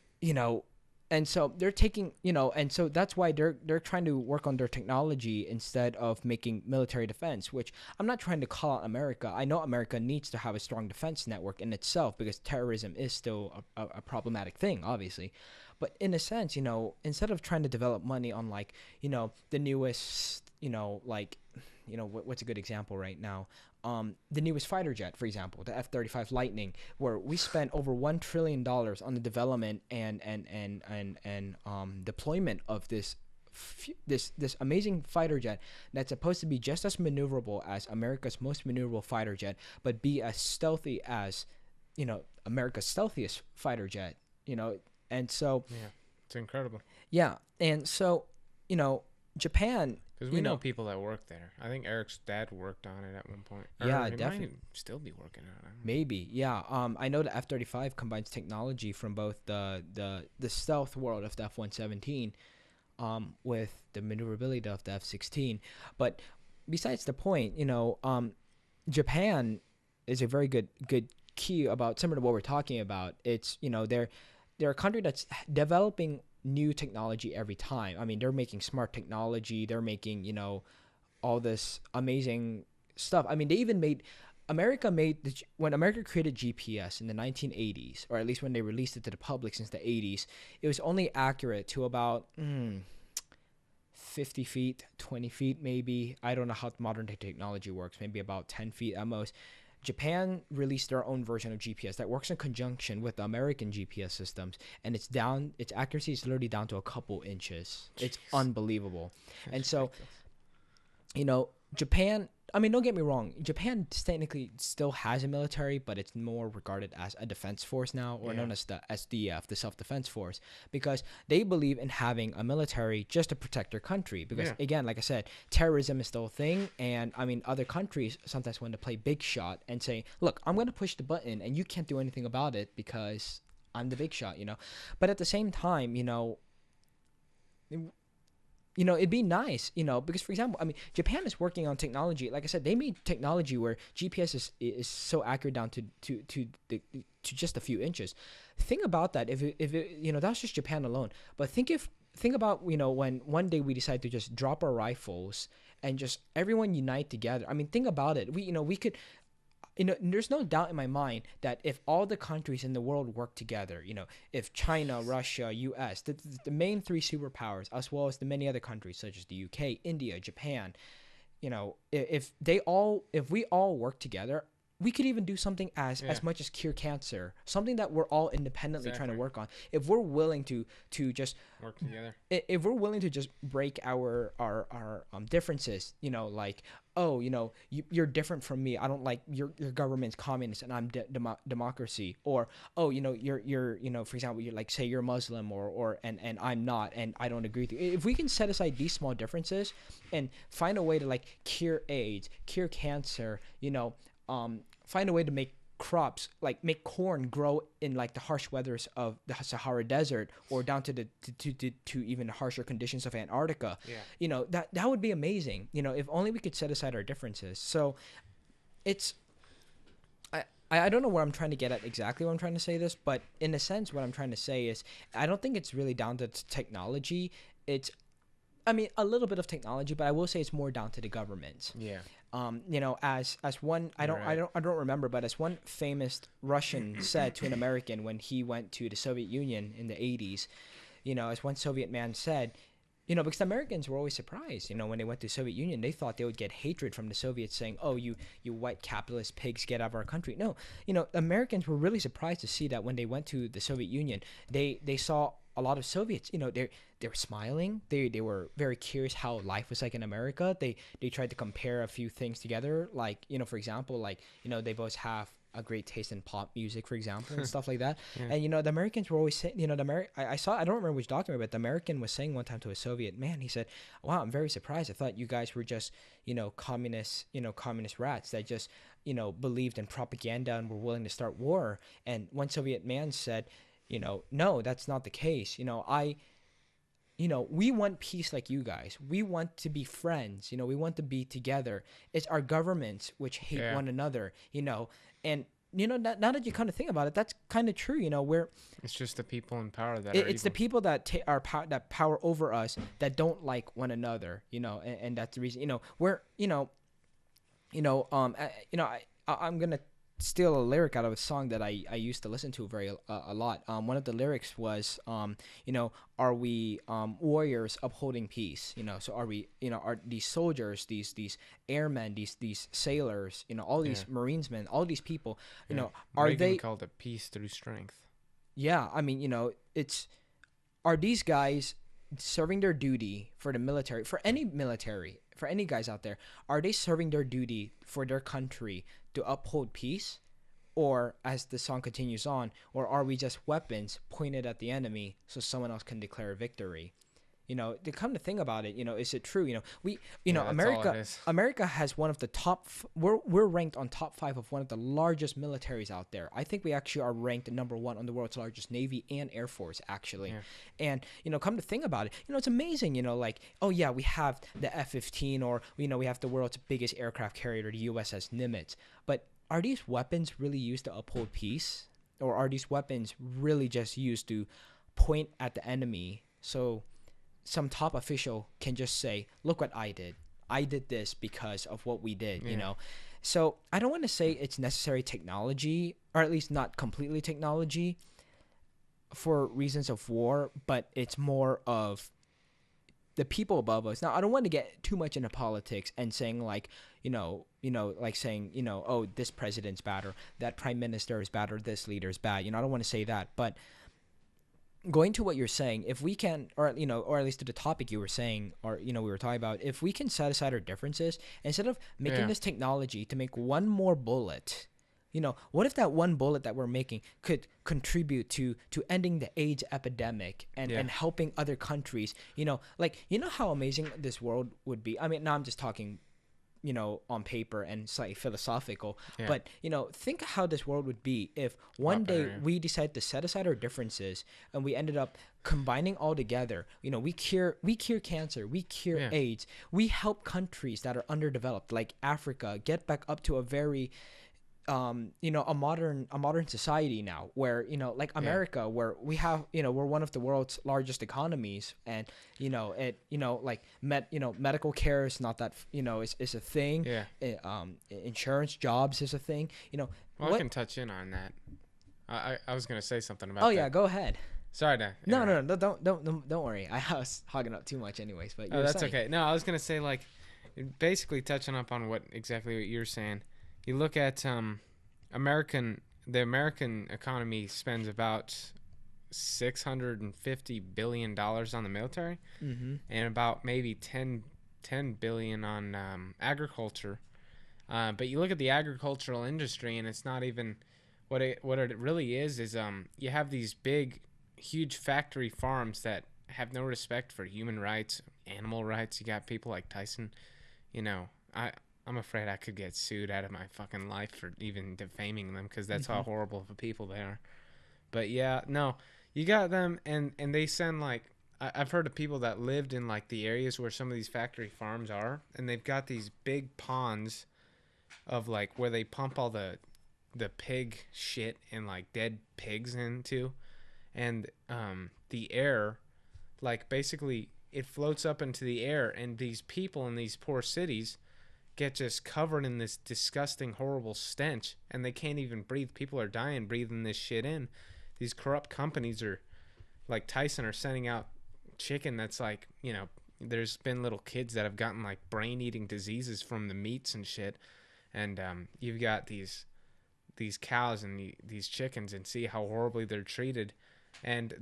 And so they're taking, and so that's why they're trying to work on their technology instead of making military defense, which I'm not trying to call out America. I know America needs to have a strong defense network in itself, because terrorism is still a problematic thing, obviously. But in a sense, instead of trying to develop money on like, the newest, what's a good example right now? The newest fighter jet, for example, the F-35 Lightning, where we spent over $1 trillion on the development and deployment of this amazing fighter jet that's supposed to be just as maneuverable as America's most maneuverable fighter jet, but be as stealthy as, America's stealthiest fighter jet, and so it's incredible. Yeah, and so Japan, because we know people that work there. I think Eric's dad worked on it at one point. Yeah, he definitely. might still be working on it. Maybe, yeah. I know the F-35 combines technology from both the stealth world of the F-117, with the maneuverability of the F-16. But besides the point, Japan is a very good key about similar to what we're talking about. It's they're a country that's developing new technology every time. I mean, they're making smart technology. They're making, all this amazing stuff. I mean, they even made, when America created GPS in the 1980s, or at least when they released it to the public since the 80s, it was only accurate to about 50 feet, 20 feet maybe. I don't know how modern technology works. Maybe about 10 feet at most. Japan released their own version of GPS that works in conjunction with the American GPS systems, and its accuracy is literally down to a couple inches. It's unbelievable. That's and so, ridiculous. Japan, I mean, don't get me wrong, Japan technically still has a military, but it's more regarded as a defense force now, or known as the SDF, the Self-Defense Force, because they believe in having a military just to protect their country. Because, again, like I said, terrorism is still a thing, and, I mean, other countries sometimes want to play big shot and say, look, I'm going to push the button, and you can't do anything about it because I'm the big shot, But at the same time, it'd be nice, because, for example, I mean, Japan is working on technology. Like I said, they made technology where GPS is so accurate down to just a few inches. Think about that. If it, that's just Japan alone. But think about, when one day we decide to just drop our rifles and just everyone unite together. I mean, think about it. We could. There's no doubt in my mind that if all the countries in the world work together, if China, Russia, U.S., the main three superpowers, as well as the many other countries such as the U.K., India, Japan, if we all work together, we could even do something as much as cure cancer, something that we're all independently trying to work on. If we're willing to just work together, if we're willing to just break our differences, like, oh, you're different from me. I don't like your government's communist and I'm democracy. Or, oh, you're for example, you're like, say you're Muslim and I'm not, and I don't agree with you. If we can set aside these small differences and find a way to like cure AIDS, cure cancer, find a way to make crops, like make corn grow in like the harsh weathers of the Sahara Desert, or down to the to even harsher conditions of Antarctica. Yeah. You know, that would be amazing. You know, if only we could set aside our differences. So it's I don't know where I'm trying to get at exactly what I'm trying to say this, but in a sense, what I'm trying to say is I don't think it's really down to technology. It's, I mean, a little bit of technology, but I will say it's more down to the government. Yeah. You know, as one, I don't remember, but as one famous Russian said to an American when he went to the Soviet Union in the 80s, you know, as one Soviet man said, you know, because the Americans were always surprised, you know, when they went to the Soviet Union, they thought they would get hatred from the Soviets saying, oh, you white capitalist pigs, get out of our country. No, you know, Americans were really surprised to see that when they went to the Soviet Union, they saw a lot of Soviets, you know, they were smiling. They were very curious how life was like in America. They tried to compare a few things together. Like, you know, for example, like, you know, they both have a great taste in pop music, for example, and stuff like that. Yeah. And, you know, the Americans were always saying, you know, I saw, I don't remember which documentary, but the American was saying one time to a Soviet man, he said, wow, I'm very surprised. I thought you guys were just, you know, communist rats that just, you know, believed in propaganda and were willing to start war. And one Soviet man said, you know, no, that's not the case. You know, you know, we want peace like you guys. We want to be friends. You know, we want to be together. It's our governments which hate one another, you know. And, you know, now that you kind of think about it, that's kind of true. You know, it's just the people in power that it's the people that that power over us that don't like one another, you know. And that's the reason, you know, I'm going to steal a lyric out of a song that I used to listen to a lot. One of the lyrics was, you know, are we warriors upholding peace? You know, so are we, you know, are these soldiers, these airmen, these sailors, you know, all these marinesmen, all these people, you know, are Reagan they called it peace through strength? Yeah, I mean, you know, are these guys serving their duty for the military, for any guys out there, are they serving their duty for their country to uphold peace? Or, as the song continues on, or are we just weapons pointed at the enemy so someone else can declare victory? You know, to come to think about it, you know, is it true? You know, America has one of the top. We're ranked on top 5 of one of the largest militaries out there. I think we actually are ranked number 1 on the world's largest Navy and Air Force, actually. Yeah. And, you know, come to think about it, you know, it's amazing. You know, like, oh yeah, we have the F-15, or, you know, we have the world's biggest aircraft carrier, the USS Nimitz. But are these weapons really used to uphold peace, or are these weapons really just used to point at the enemy? So some top official can just say, look what I did. I did this because of what we did, you know? So I don't want to say it's necessary technology, or at least not completely technology for reasons of war, but it's more of the people above us. Now, I don't want to get too much into politics and saying like, like saying, you know, oh, this president's bad, or that prime minister is bad, or this leader is bad. You know, I don't want to say that, but going to what you're saying, if we can, or, you know, or at least to the topic you were saying, or, you know, we were talking about, if we can set aside our differences, instead of making this technology to make one more bullet, you know, what if that one bullet that we're making could contribute to ending the AIDS epidemic and helping other countries, you know, like, you know how amazing this world would be? I mean, now I'm just talking, you know, on paper and slightly philosophical, but, you know, think how this world would be if one day we decided to set aside our differences and we ended up combining all together. You know, we cure cancer, we cure AIDS, we help countries that are underdeveloped like Africa get back up to a very you know, a modern society now, where, you know, like America, where we have, you know, we're one of the world's largest economies, and, you know, it, you know, like medical care is not that, you know, is a thing. Insurance, jobs is a thing. You know, I can touch in on that. I was gonna say something about. Oh yeah, go ahead. Sorry to. No, don't worry. I was hogging up too much, anyways. But that's okay. No, I was gonna say, like, basically touching up on what you're saying. You look at the American economy spends about $650 billion on the military, and about maybe 10 billion on agriculture. But you look at the agricultural industry, and it's not even what it really is you have these big, huge factory farms that have no respect for human rights, animal rights. You got people like Tyson, you know. I'm afraid I could get sued out of my fucking life for even defaming them because that's Mm-hmm. how horrible of people they are. But yeah, no, you got them, and they send like I've heard of people that lived in like the areas where some of these factory farms are, and they've got these big ponds of like where they pump all the pig shit and like dead pigs into, and the air, like basically it floats up into the air, and these people in these poor cities get just covered in this disgusting horrible stench, and they can't even breathe. People are dying breathing this shit in. These corrupt companies are like Tyson are sending out chicken that's like, there's been little kids that have gotten like brain eating diseases from the meats and shit, and you've got these cows and these chickens, and see how horribly they're treated, and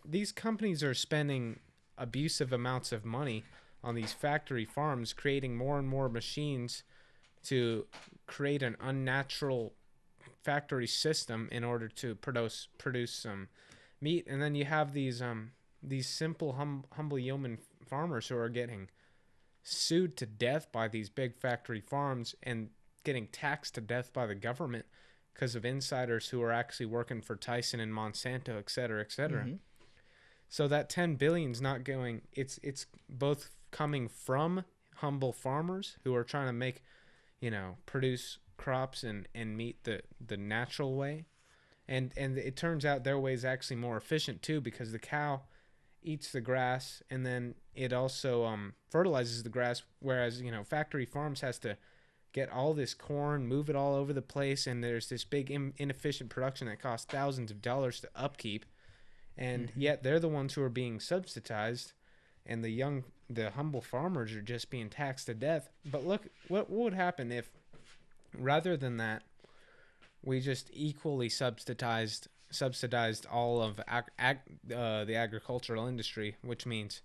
these companies are spending abusive amounts of money on these factory farms, creating more and more machines to create an unnatural factory system in order to produce some meat. And then you have these simple humble yeoman farmers who are getting sued to death by these big factory farms and getting taxed to death by the government because of insiders who are actually working for Tyson and Monsanto, et cetera, et cetera. Mm-hmm. So that 10 billion's not going. It's both coming from humble farmers who are trying to make, produce crops and meat the natural way, and it turns out their way is actually more efficient too, because the cow eats the grass and then it also fertilizes the grass, whereas factory farms has to get all this corn, move it all over the place, and there's this big inefficient production that costs thousands of dollars to upkeep, and Mm-hmm. yet they're the ones who are being subsidized, and the humble farmers are just being taxed to death. But look, what would happen if, rather than that, we just equally subsidized all of the agricultural industry, which means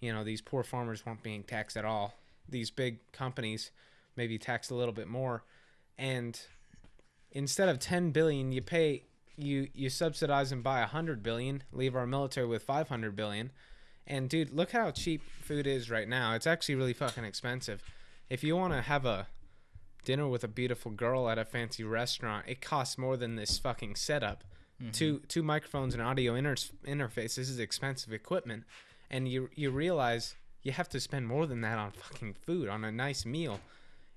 these poor farmers weren't being taxed at all. These big companies maybe taxed a little bit more, and instead of 10 billion, you subsidize them by 100 billion, leave our military with 500 billion. And dude, look how cheap food is right now. It's actually really fucking expensive. If you want to have a dinner with a beautiful girl at a fancy restaurant, it costs more than this fucking setup. Mm-hmm. Two microphones and audio interface. This is expensive equipment, and you realize you have to spend more than that on fucking food, on a nice meal.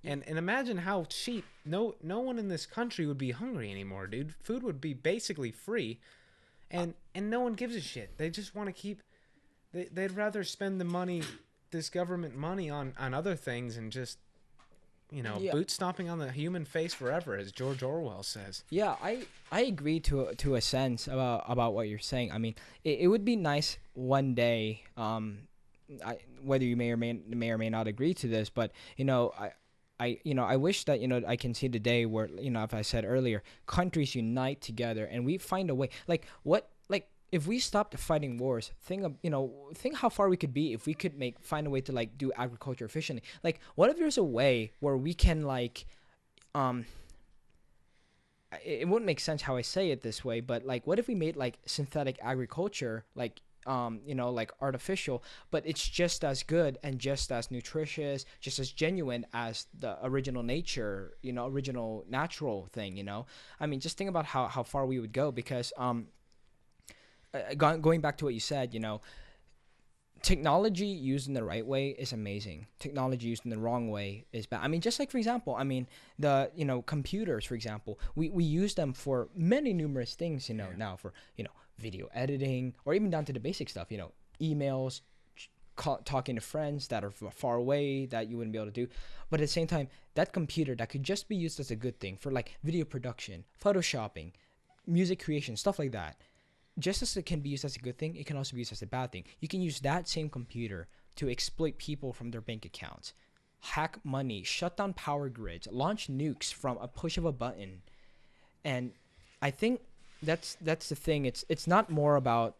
And imagine how cheap. No one in this country would be hungry anymore, dude. Food would be basically free, and no one gives a shit. They just want to keep. They'd rather spend the money, this government money, on other things, and just Yeah. boot stomping on the human face forever, as George Orwell says. Yeah, I agree to a sense about what you're saying. I mean, it would be nice one day, whether you may or may not agree to this, but I wish that I can see the day where, as I said earlier, countries unite together and we find a way. Like what, like if we stopped fighting wars, think how far we could be if we could find a way to like do agriculture efficiently. Like, what if there's a way where we can um it wouldn't make sense how I say it this way, but like, what if we made like synthetic agriculture, like like artificial, but it's just as good and just as nutritious, just as genuine as the original nature, original natural thing. I mean, just think about how far we would go, because going back to what you said, technology used in the right way is amazing. Technology used in the wrong way is bad. I mean, just like, for example, I mean, the computers, for example, we use them for many numerous things, Yeah. now for video editing, or even down to the basic stuff, emails, talking to friends that are far away that you wouldn't be able to do. But at the same time, that computer that could just be used as a good thing for like video production, photoshopping, music creation, stuff like that, just as it can be used as a good thing, it can also be used as a bad thing. You can use that same computer to exploit people from their bank accounts, hack money, shut down power grids, launch nukes from a push of a button. And I think that's the thing. It's not more about,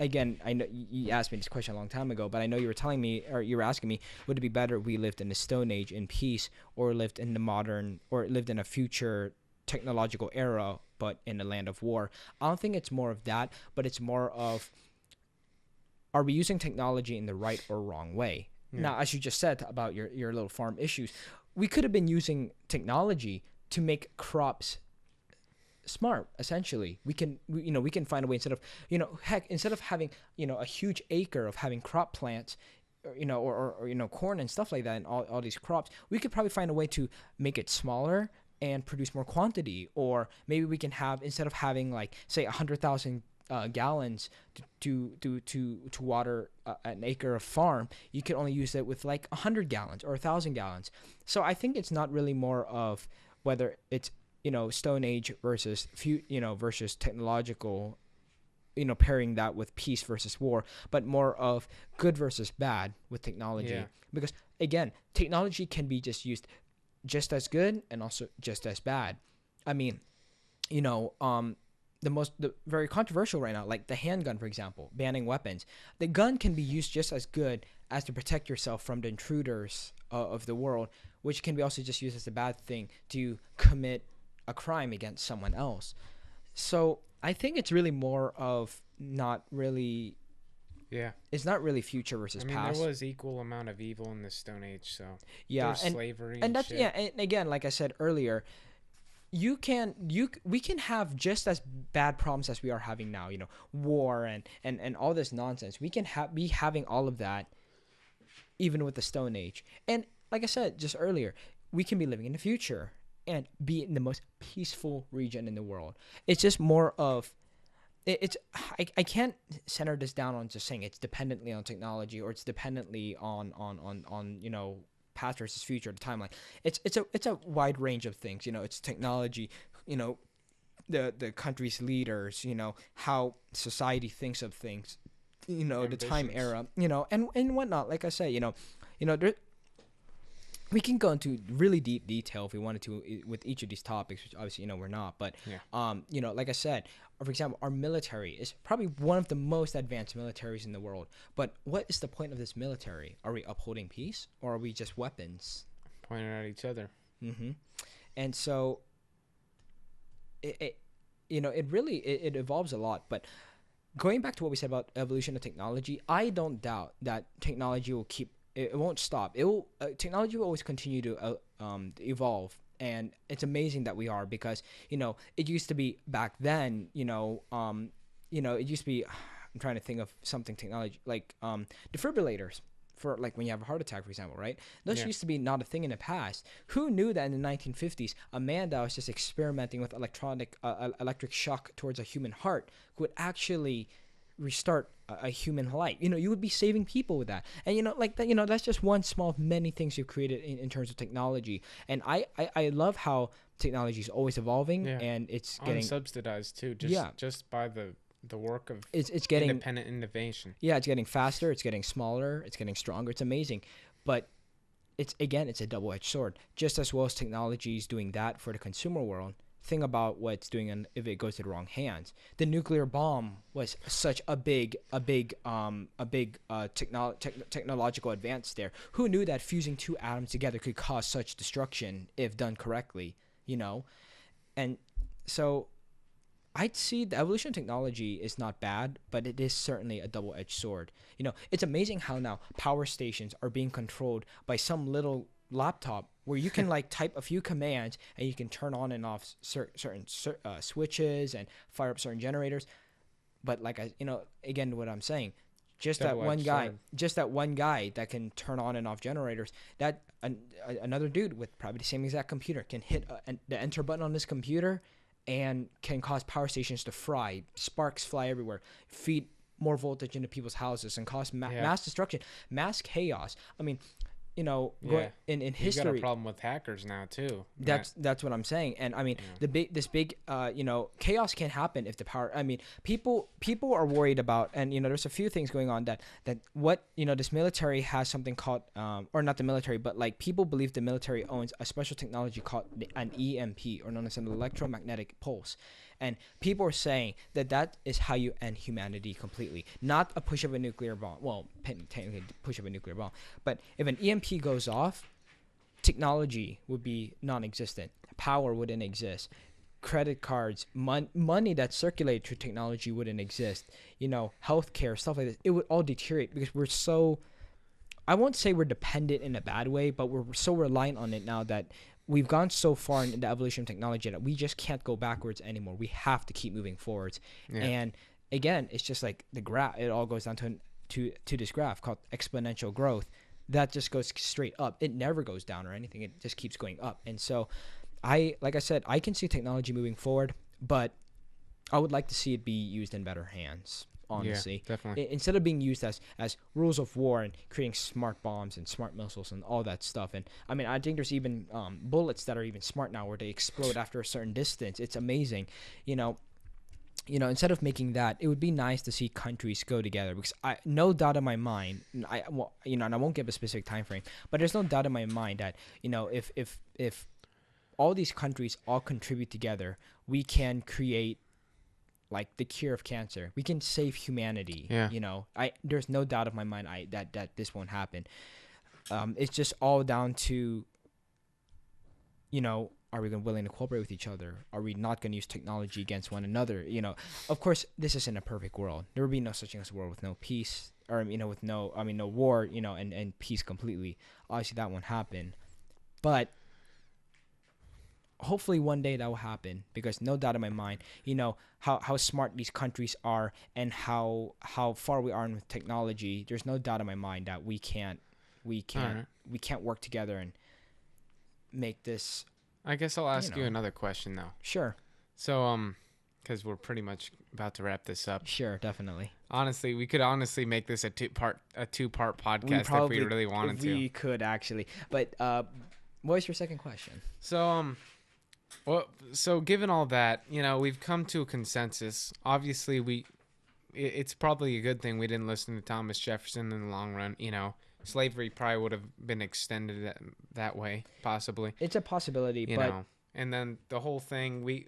again, I know you asked me this question a long time ago, but I know you were telling me, or you were asking me, would it be better if we lived in the Stone Age in peace, or lived in a future technological era but in a land of war? I don't think it's more of that, but it's more of, are we using technology in the right or wrong way? Yeah. Now, as you just said about your little farm issues, we could have been using technology to make crops smart. Essentially, we can find a way, instead of, heck, instead of having, a huge acre of having crop plants, or corn and stuff like that, and all these crops, we could probably find a way to make it smaller and produce more quantity. Or maybe we can have, instead of having, like, say 100,000 gallons to water an acre of farm, you could only use it with like 100 gallons or 1,000 gallons. So I think it's not really more of whether it's, Stone Age versus versus technological, pairing that with peace versus war, but more of good versus bad with technology. Yeah. Because again, technology can be just used just as good and also just as bad. I mean, the very controversial right now, like the handgun, for example, banning weapons. The gun can be used just as good as to protect yourself from the intruders of the world, which can be also just used as a bad thing to commit a crime against someone else. So I think it's really more of not really. Yeah. It's not really future versus past. There was equal amount of evil in the Stone Age, so yeah, there's slavery and that's shit. yeah, and again, like I said earlier, we can have just as bad problems as we are having now. War and all this nonsense. We can be having all of that, even with the Stone Age. And like I said just earlier, we can be living in the future and be in the most peaceful region in the world. It's just more of I can't center this down on just saying it's dependently on technology or it's dependently on past versus future, the timeline. It's a wide range of things. It's technology, the country's leaders, how society thinks of things, the time era, and whatnot. Like I say, there, we can go into really deep detail if we wanted to with each of these topics, which obviously we're not. But like I said, for example, our military is probably one of the most advanced militaries in the world. But what is the point of this military? Are we upholding peace, or are we just weapons pointing at each other? Mm-hmm. And so it evolves a lot. But going back to what we said about evolution of technology, I don't doubt that technology will keep. It won't stop. It will. Technology will always continue to evolve, and it's amazing that we are, because it used to be back then. It used to be. I'm trying to think of something technology like defibrillators for like when you have a heart attack, for example, right? Those used to be not a thing in the past. Who knew that in the 1950s, a man that was just experimenting with electric shock towards a human heart would actually restart a human life? You would be saving people with that. And that's just one small of many things you've created in terms of technology. And I love how technology is always evolving, and it's getting unsubsidized too, just by the work of it's getting independent innovation. Yeah, it's getting faster, it's getting smaller, it's getting stronger. It's amazing. But it's a double-edged sword. Just as well as technology is doing that for the consumer world, think about what it's doing if it goes to the wrong hands. The nuclear bomb was such a big technological advance there. Who knew that fusing two atoms together could cause such destruction if done correctly? And so I'd see the evolution of technology is not bad, but it is certainly a double-edged sword. It's amazing how now power stations are being controlled by some little laptop where you can like type a few commands and you can turn on and off certain switches and fire up certain generators. But like again, what I'm saying, just that one guy that can turn on and off generators, that another dude with probably the same exact computer can hit the enter button on this computer and can cause power stations to fry, sparks fly everywhere, feed more voltage into people's houses, and cause mass destruction, mass chaos. I mean, in history, you've got a problem with hackers now too. That's what I'm saying. And I mean, this big chaos can happen if the power. I mean, people are worried about, and there's a few things going on that what this military has something called or not the military, but like people believe the military owns a special technology called an EMP, or known as an electromagnetic pulse. And people are saying that is how you end humanity completely. Not a push of a nuclear bomb. Well, technically push of a nuclear bomb. But if an EMP goes off, technology would be non-existent. Power wouldn't exist. Credit cards, money that circulated through technology wouldn't exist. Healthcare, stuff like this. It would all deteriorate because we're so I won't say we're dependent in a bad way, but we're so reliant on it now that we've gone so far in the evolution of technology that we just can't go backwards anymore. We have to keep moving forwards. Yeah. And again, it's just like the graph. It all goes down to this graph called exponential growth. That just goes straight up. It never goes down or anything. It just keeps going up. And so, like I said, I can see technology moving forward, but I would like to see it be used in better hands. Honestly, Yeah, definitely. Instead of being used as rules of war and creating smart bombs and smart missiles and all that stuff. And I mean, I think there's even bullets that are even smart now where they explode after a certain distance. It's amazing, you know. Instead of making that, it would be nice to see countries go together, because I no doubt in my mind, and I won't give a specific time frame, but there's no doubt in my mind that if all these countries all contribute together, we can create like the cure of cancer. We can save humanity. Yeah. There's no doubt of my mind that this won't happen. It's just all down to, are we willing to cooperate with each other? Are we not going to use technology against one another? Of course, this isn't a perfect world. There will be no such thing as a world with no peace, or with no war, and peace completely. Obviously, that won't happen, but hopefully one day that will happen, because no doubt in my mind, how smart these countries are and how far we are in with technology. There's no doubt in my mind that we can't work together and make this. I guess I'll ask you another question though. Sure. So because we're pretty much about to wrap this up. Sure, definitely. Honestly, we could make this a two-part podcast if we really wanted to. We could actually, but what was your second question? So given all that, we've come to a consensus. Obviously, it's probably a good thing we didn't listen to Thomas Jefferson in the long run. Slavery probably would have been extended that way, possibly. It's a possibility, but and then the whole thing,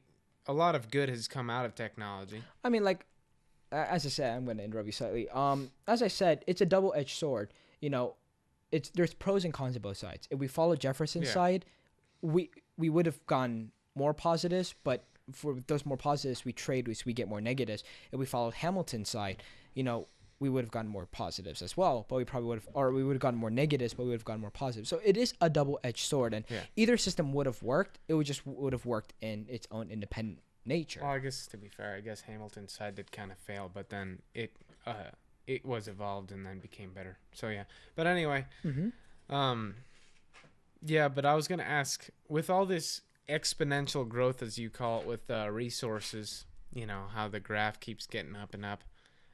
a lot of good has come out of technology. I mean, like, as I said, I'm going to interrupt you slightly. As I said, it's a double-edged sword. There's pros and cons of both sides. If we follow Jefferson's side, we would have gotten more positives, but for those more positives we trade, which we get more negatives. If we followed Hamilton's side, we would have gotten more positives as well, but we would have gotten more negatives, but we would have gotten more positives. So it is a double-edged sword, and either system would have worked. It would have worked in its own independent nature. Well, I guess to be fair, Hamilton's side did kind of fail, but then it was evolved and then became better. So yeah, but anyway, yeah. But I was gonna ask, with all this exponential growth, as you call it, with resources, how the graph keeps getting up and up.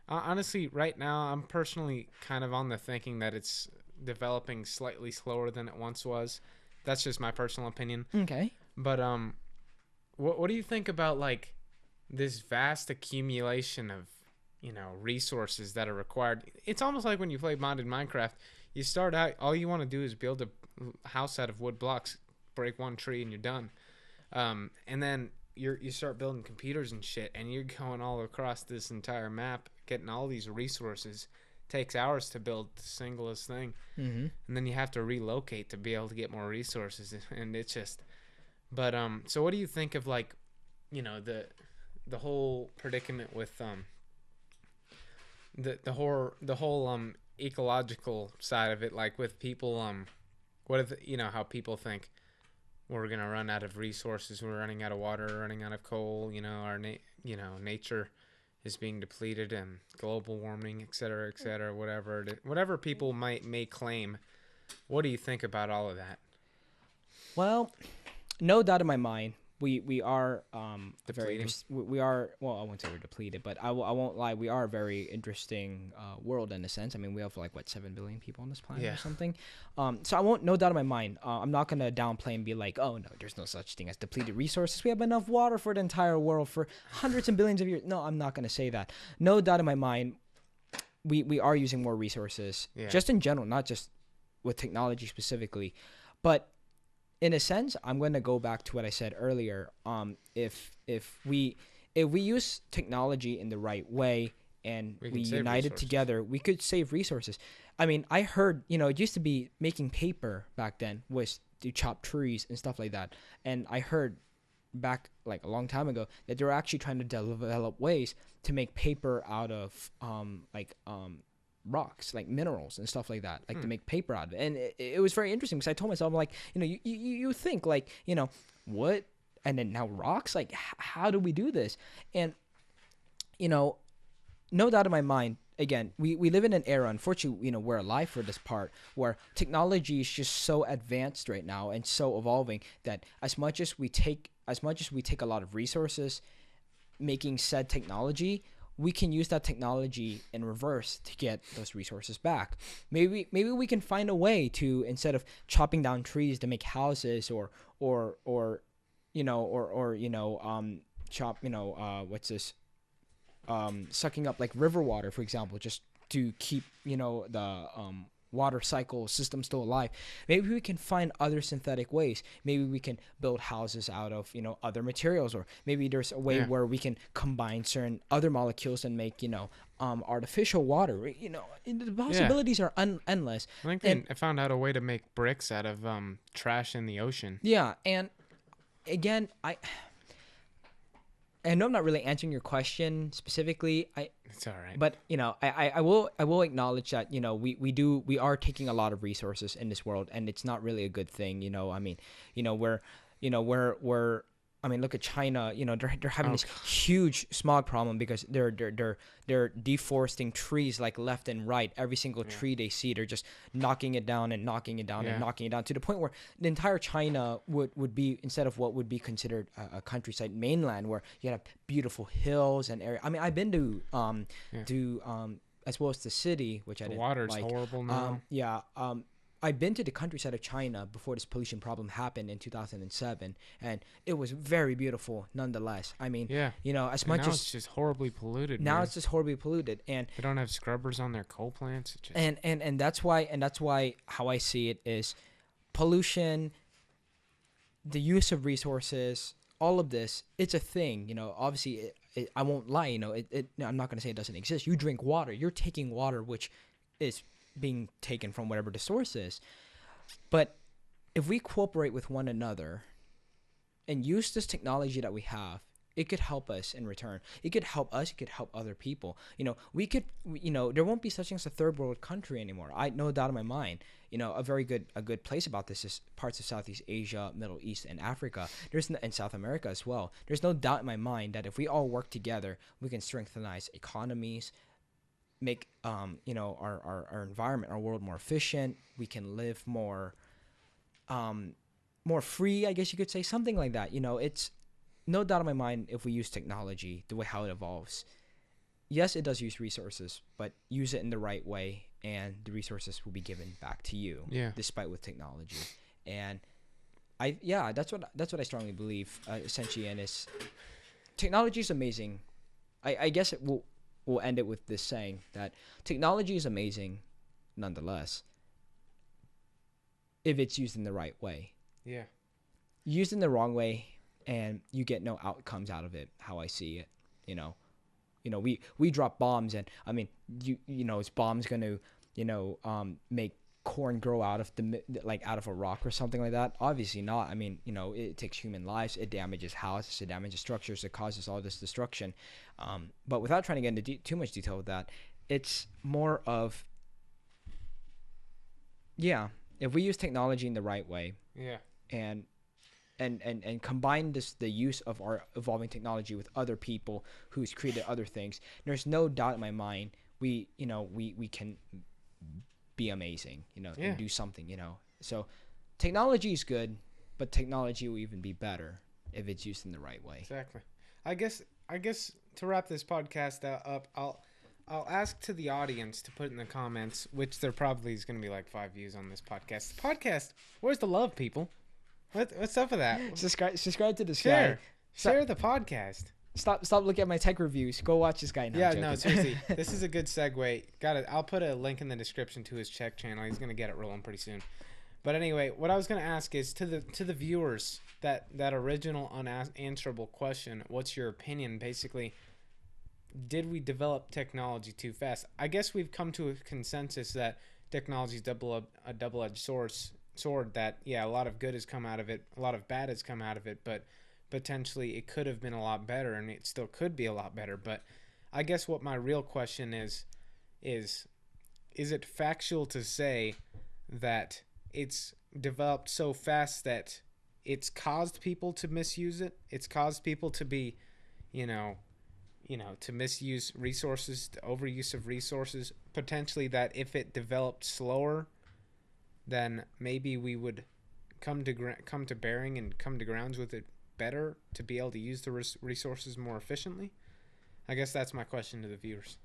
Honestly, right now, I'm personally kind of on the thinking that it's developing slightly slower than it once was. That's just my personal opinion. Okay. But what do you think about like this vast accumulation of resources that are required? It's almost like when you play modded Minecraft. You start out, all you want to do is build a house out of wood blocks, break one tree, and you're done. And then you start building computers and shit, and you're going all across this entire map, getting all these resources. Takes hours to build the singlest thing, and then you have to relocate to be able to get more resources, and it's just. But so what do you think of like, the whole predicament with the whole ecological side of it, like with people what if how people think we're gonna run out of resources, we're running out of water, running out of coal, our nature is being depleted, and global warming, et cetera, whatever people may claim. What do you think about all of that? Well, no doubt in my mind, we are Depleting. we are, well, I won't say we're depleted, but I won't lie, we are a very interesting world in a sense. I mean, we have like 7 billion people on this planet or something. So I won't, no doubt in my mind, I'm not gonna downplay and be like, oh no, there's no such thing as depleted resources. We have enough water for the entire world for hundreds and billions of years. No, I'm not gonna say that. No doubt in my mind, we are using more resources, just in general, not just with technology specifically, but in a sense, I'm going to go back to what I said earlier. If we use technology in the right way and we unite it together, we could save resources. I mean, I heard, it used to be making paper back then was to chop trees and stuff like that. And I heard back like a long time ago that they were actually trying to develop ways to make paper out of rocks, like minerals and stuff like that, like to make paper out of it. And it was very interesting because I told myself, I'm like, you think like, what? And then now rocks, like, how do we do this? And, no doubt in my mind, again, we live in an era, unfortunately, we're alive for this part, where technology is just so advanced right now and so evolving that as much as we take a lot of resources making said technology, we can use that technology in reverse to get those resources back. Maybe we can find a way to, instead of chopping down trees to make houses or chop, what's this, sucking up like river water, for example, just to keep the water cycle system still alive. Maybe we can find other synthetic ways. Maybe we can build houses out of other materials, or maybe there's a way where we can combine certain other molecules and make artificial water. The possibilities are endless. I think I found out a way to make bricks out of trash in the ocean. Yeah, and again, I know I'm not really answering your question specifically. It's all right. But I will acknowledge that we are taking a lot of resources in this world, and it's not really a good thing. I mean, look at China. They're having this huge smog problem because they're deforesting trees like left and right. Every single tree they see, they're just knocking it down and knocking it down and knocking it down, to the point where the entire China would be, instead of what would be considered a countryside mainland, where you have beautiful hills and area. I mean, I've been to as well as the city, which I didn't like. The water's horrible now. I've been to the countryside of China before this pollution problem happened in 2007, and it was very beautiful nonetheless. I mean, as much as it's just horribly polluted. Now man. it's just horribly polluted, and they don't have scrubbers on their coal plants. And that's why how I see it is pollution, the use of resources, all of this. It's a thing, Obviously, I won't lie. I'm not going to say it doesn't exist. You drink water. You're taking water, which is being taken from whatever the source is. But if we cooperate with one another and use this technology that we have, it could help us in return. It could help us. It could help other people. There won't be such thing as a third world country anymore. I no doubt in my mind. A good place about this is parts of Southeast Asia, Middle East, and Africa. And South America as well. There's no doubt in my mind that if we all work together, we can strengthen economies, make our environment, our world more efficient. We can live more free, I guess you could say, something like that. It's no doubt in my mind, if we use technology the way how it evolves, yes, it does use resources, but use it in the right way, and the resources will be given back to you. Despite with technology. And that's what I strongly believe, essentially. And is technology is amazing. I guess we'll end it with this saying that technology is amazing nonetheless if it's used in the right way. Used in the wrong way, and you get no outcomes out of it, how I see it. We drop bombs, and I mean, is bombs going to make corn grow out of out of a rock or something like that? Obviously not. I mean, it takes human lives, it damages houses, it damages structures, it causes all this destruction. But without trying to get into too much detail with that, it's more of, if we use technology in the right way, and combine the use of our evolving technology with other people who's created other things, there's no doubt in my mind we can be amazing, and do something, So technology is good, but technology will even be better if it's used in the right way. Exactly. I guess to wrap this podcast up, I'll ask to the audience to put in the comments, which there probably is going to be like 5 views on this podcast. The podcast, where's the love, people? What's up with that? Subscribe to this guy. Share the podcast. Stop looking at my tech reviews. Go watch this guy now. Yeah, no, seriously. This is a good segue. Got it. I'll put a link in the description to his Czech channel. He's gonna get it rolling pretty soon. But anyway, what I was gonna ask is to the viewers, that original unanswerable question. What's your opinion? Basically, did we develop technology too fast? I guess we've come to a consensus that technology is a double-edged sword. That a lot of good has come out of it, a lot of bad has come out of it, but potentially it could have been a lot better, and it still could be a lot better. But I guess what my real question is is it factual to say that it's developed so fast that it's caused people to misuse it? It's caused people to be, to misuse resources, to overuse of resources, potentially, that if it developed slower, then maybe we would come to bearing and come to grounds with it better to be able to use the resources more efficiently? I guess that's my question to the viewers.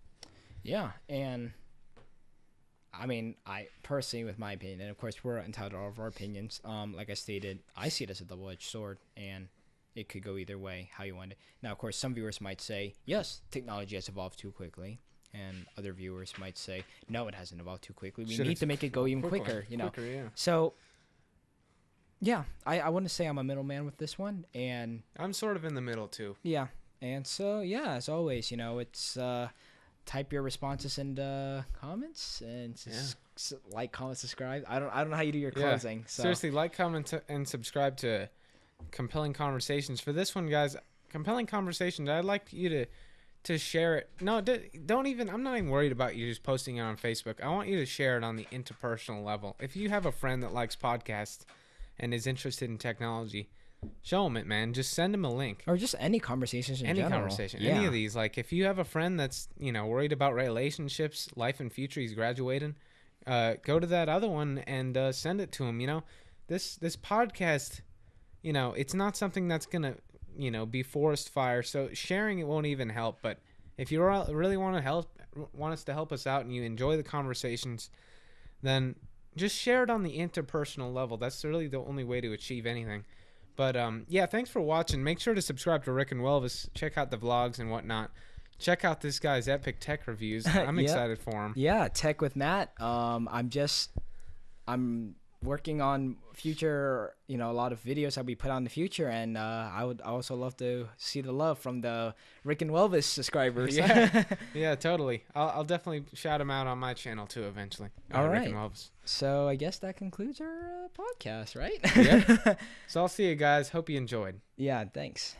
Yeah, and I mean, I personally, with my opinion, and of course we're entitled to all of our opinions. Like I stated, I see it as a double-edged sword, and it could go either way, how you want it. Now, of course, some viewers might say, yes, technology has evolved too quickly, and other viewers might say, no, it hasn't evolved too quickly. We need to make it go even quicker, Yeah. So, yeah, I want to say I'm a middleman with this one, and I'm sort of in the middle too. yeah, and so yeah, as always, it's type your responses in the comments and like, comment, subscribe. I don't know how you do your closing. So. Seriously, like, comment, and subscribe to Compelling Conversations. For this one, guys, Compelling Conversations, I'd like you to share it. No, don't even. I'm not even worried about you just posting it on Facebook. I want you to share it on the interpersonal level. If you have a friend that likes podcasts and is interested in technology, show them it, man. Just send them a link. Or just any conversations in general. Any conversation. Yeah. Any of these. Like, if you have a friend that's, worried about relationships, life and future, he's graduating, go to that other one and send it to him. This podcast, it's not something that's going to, be forest fire. So sharing it won't even help. But if you really want us to help us out and you enjoy the conversations, then just share it on the interpersonal level. That's really the only way to achieve anything. But, thanks for watching. Make sure to subscribe to Rick and Welvis. Check out the vlogs and whatnot. Check out this guy's epic tech reviews. I'm excited for him. Yeah, Tech with Matt. I'm working on future, a lot of videos that we put out in the future, and I would also love to see the love from the Rick and Welvis subscribers. Yeah, totally. I'll definitely shout him out on my channel too eventually. All right. Rick and Welvis. So I guess that concludes our podcast, right? Yep. So I'll see you guys. Hope you enjoyed. Yeah, thanks.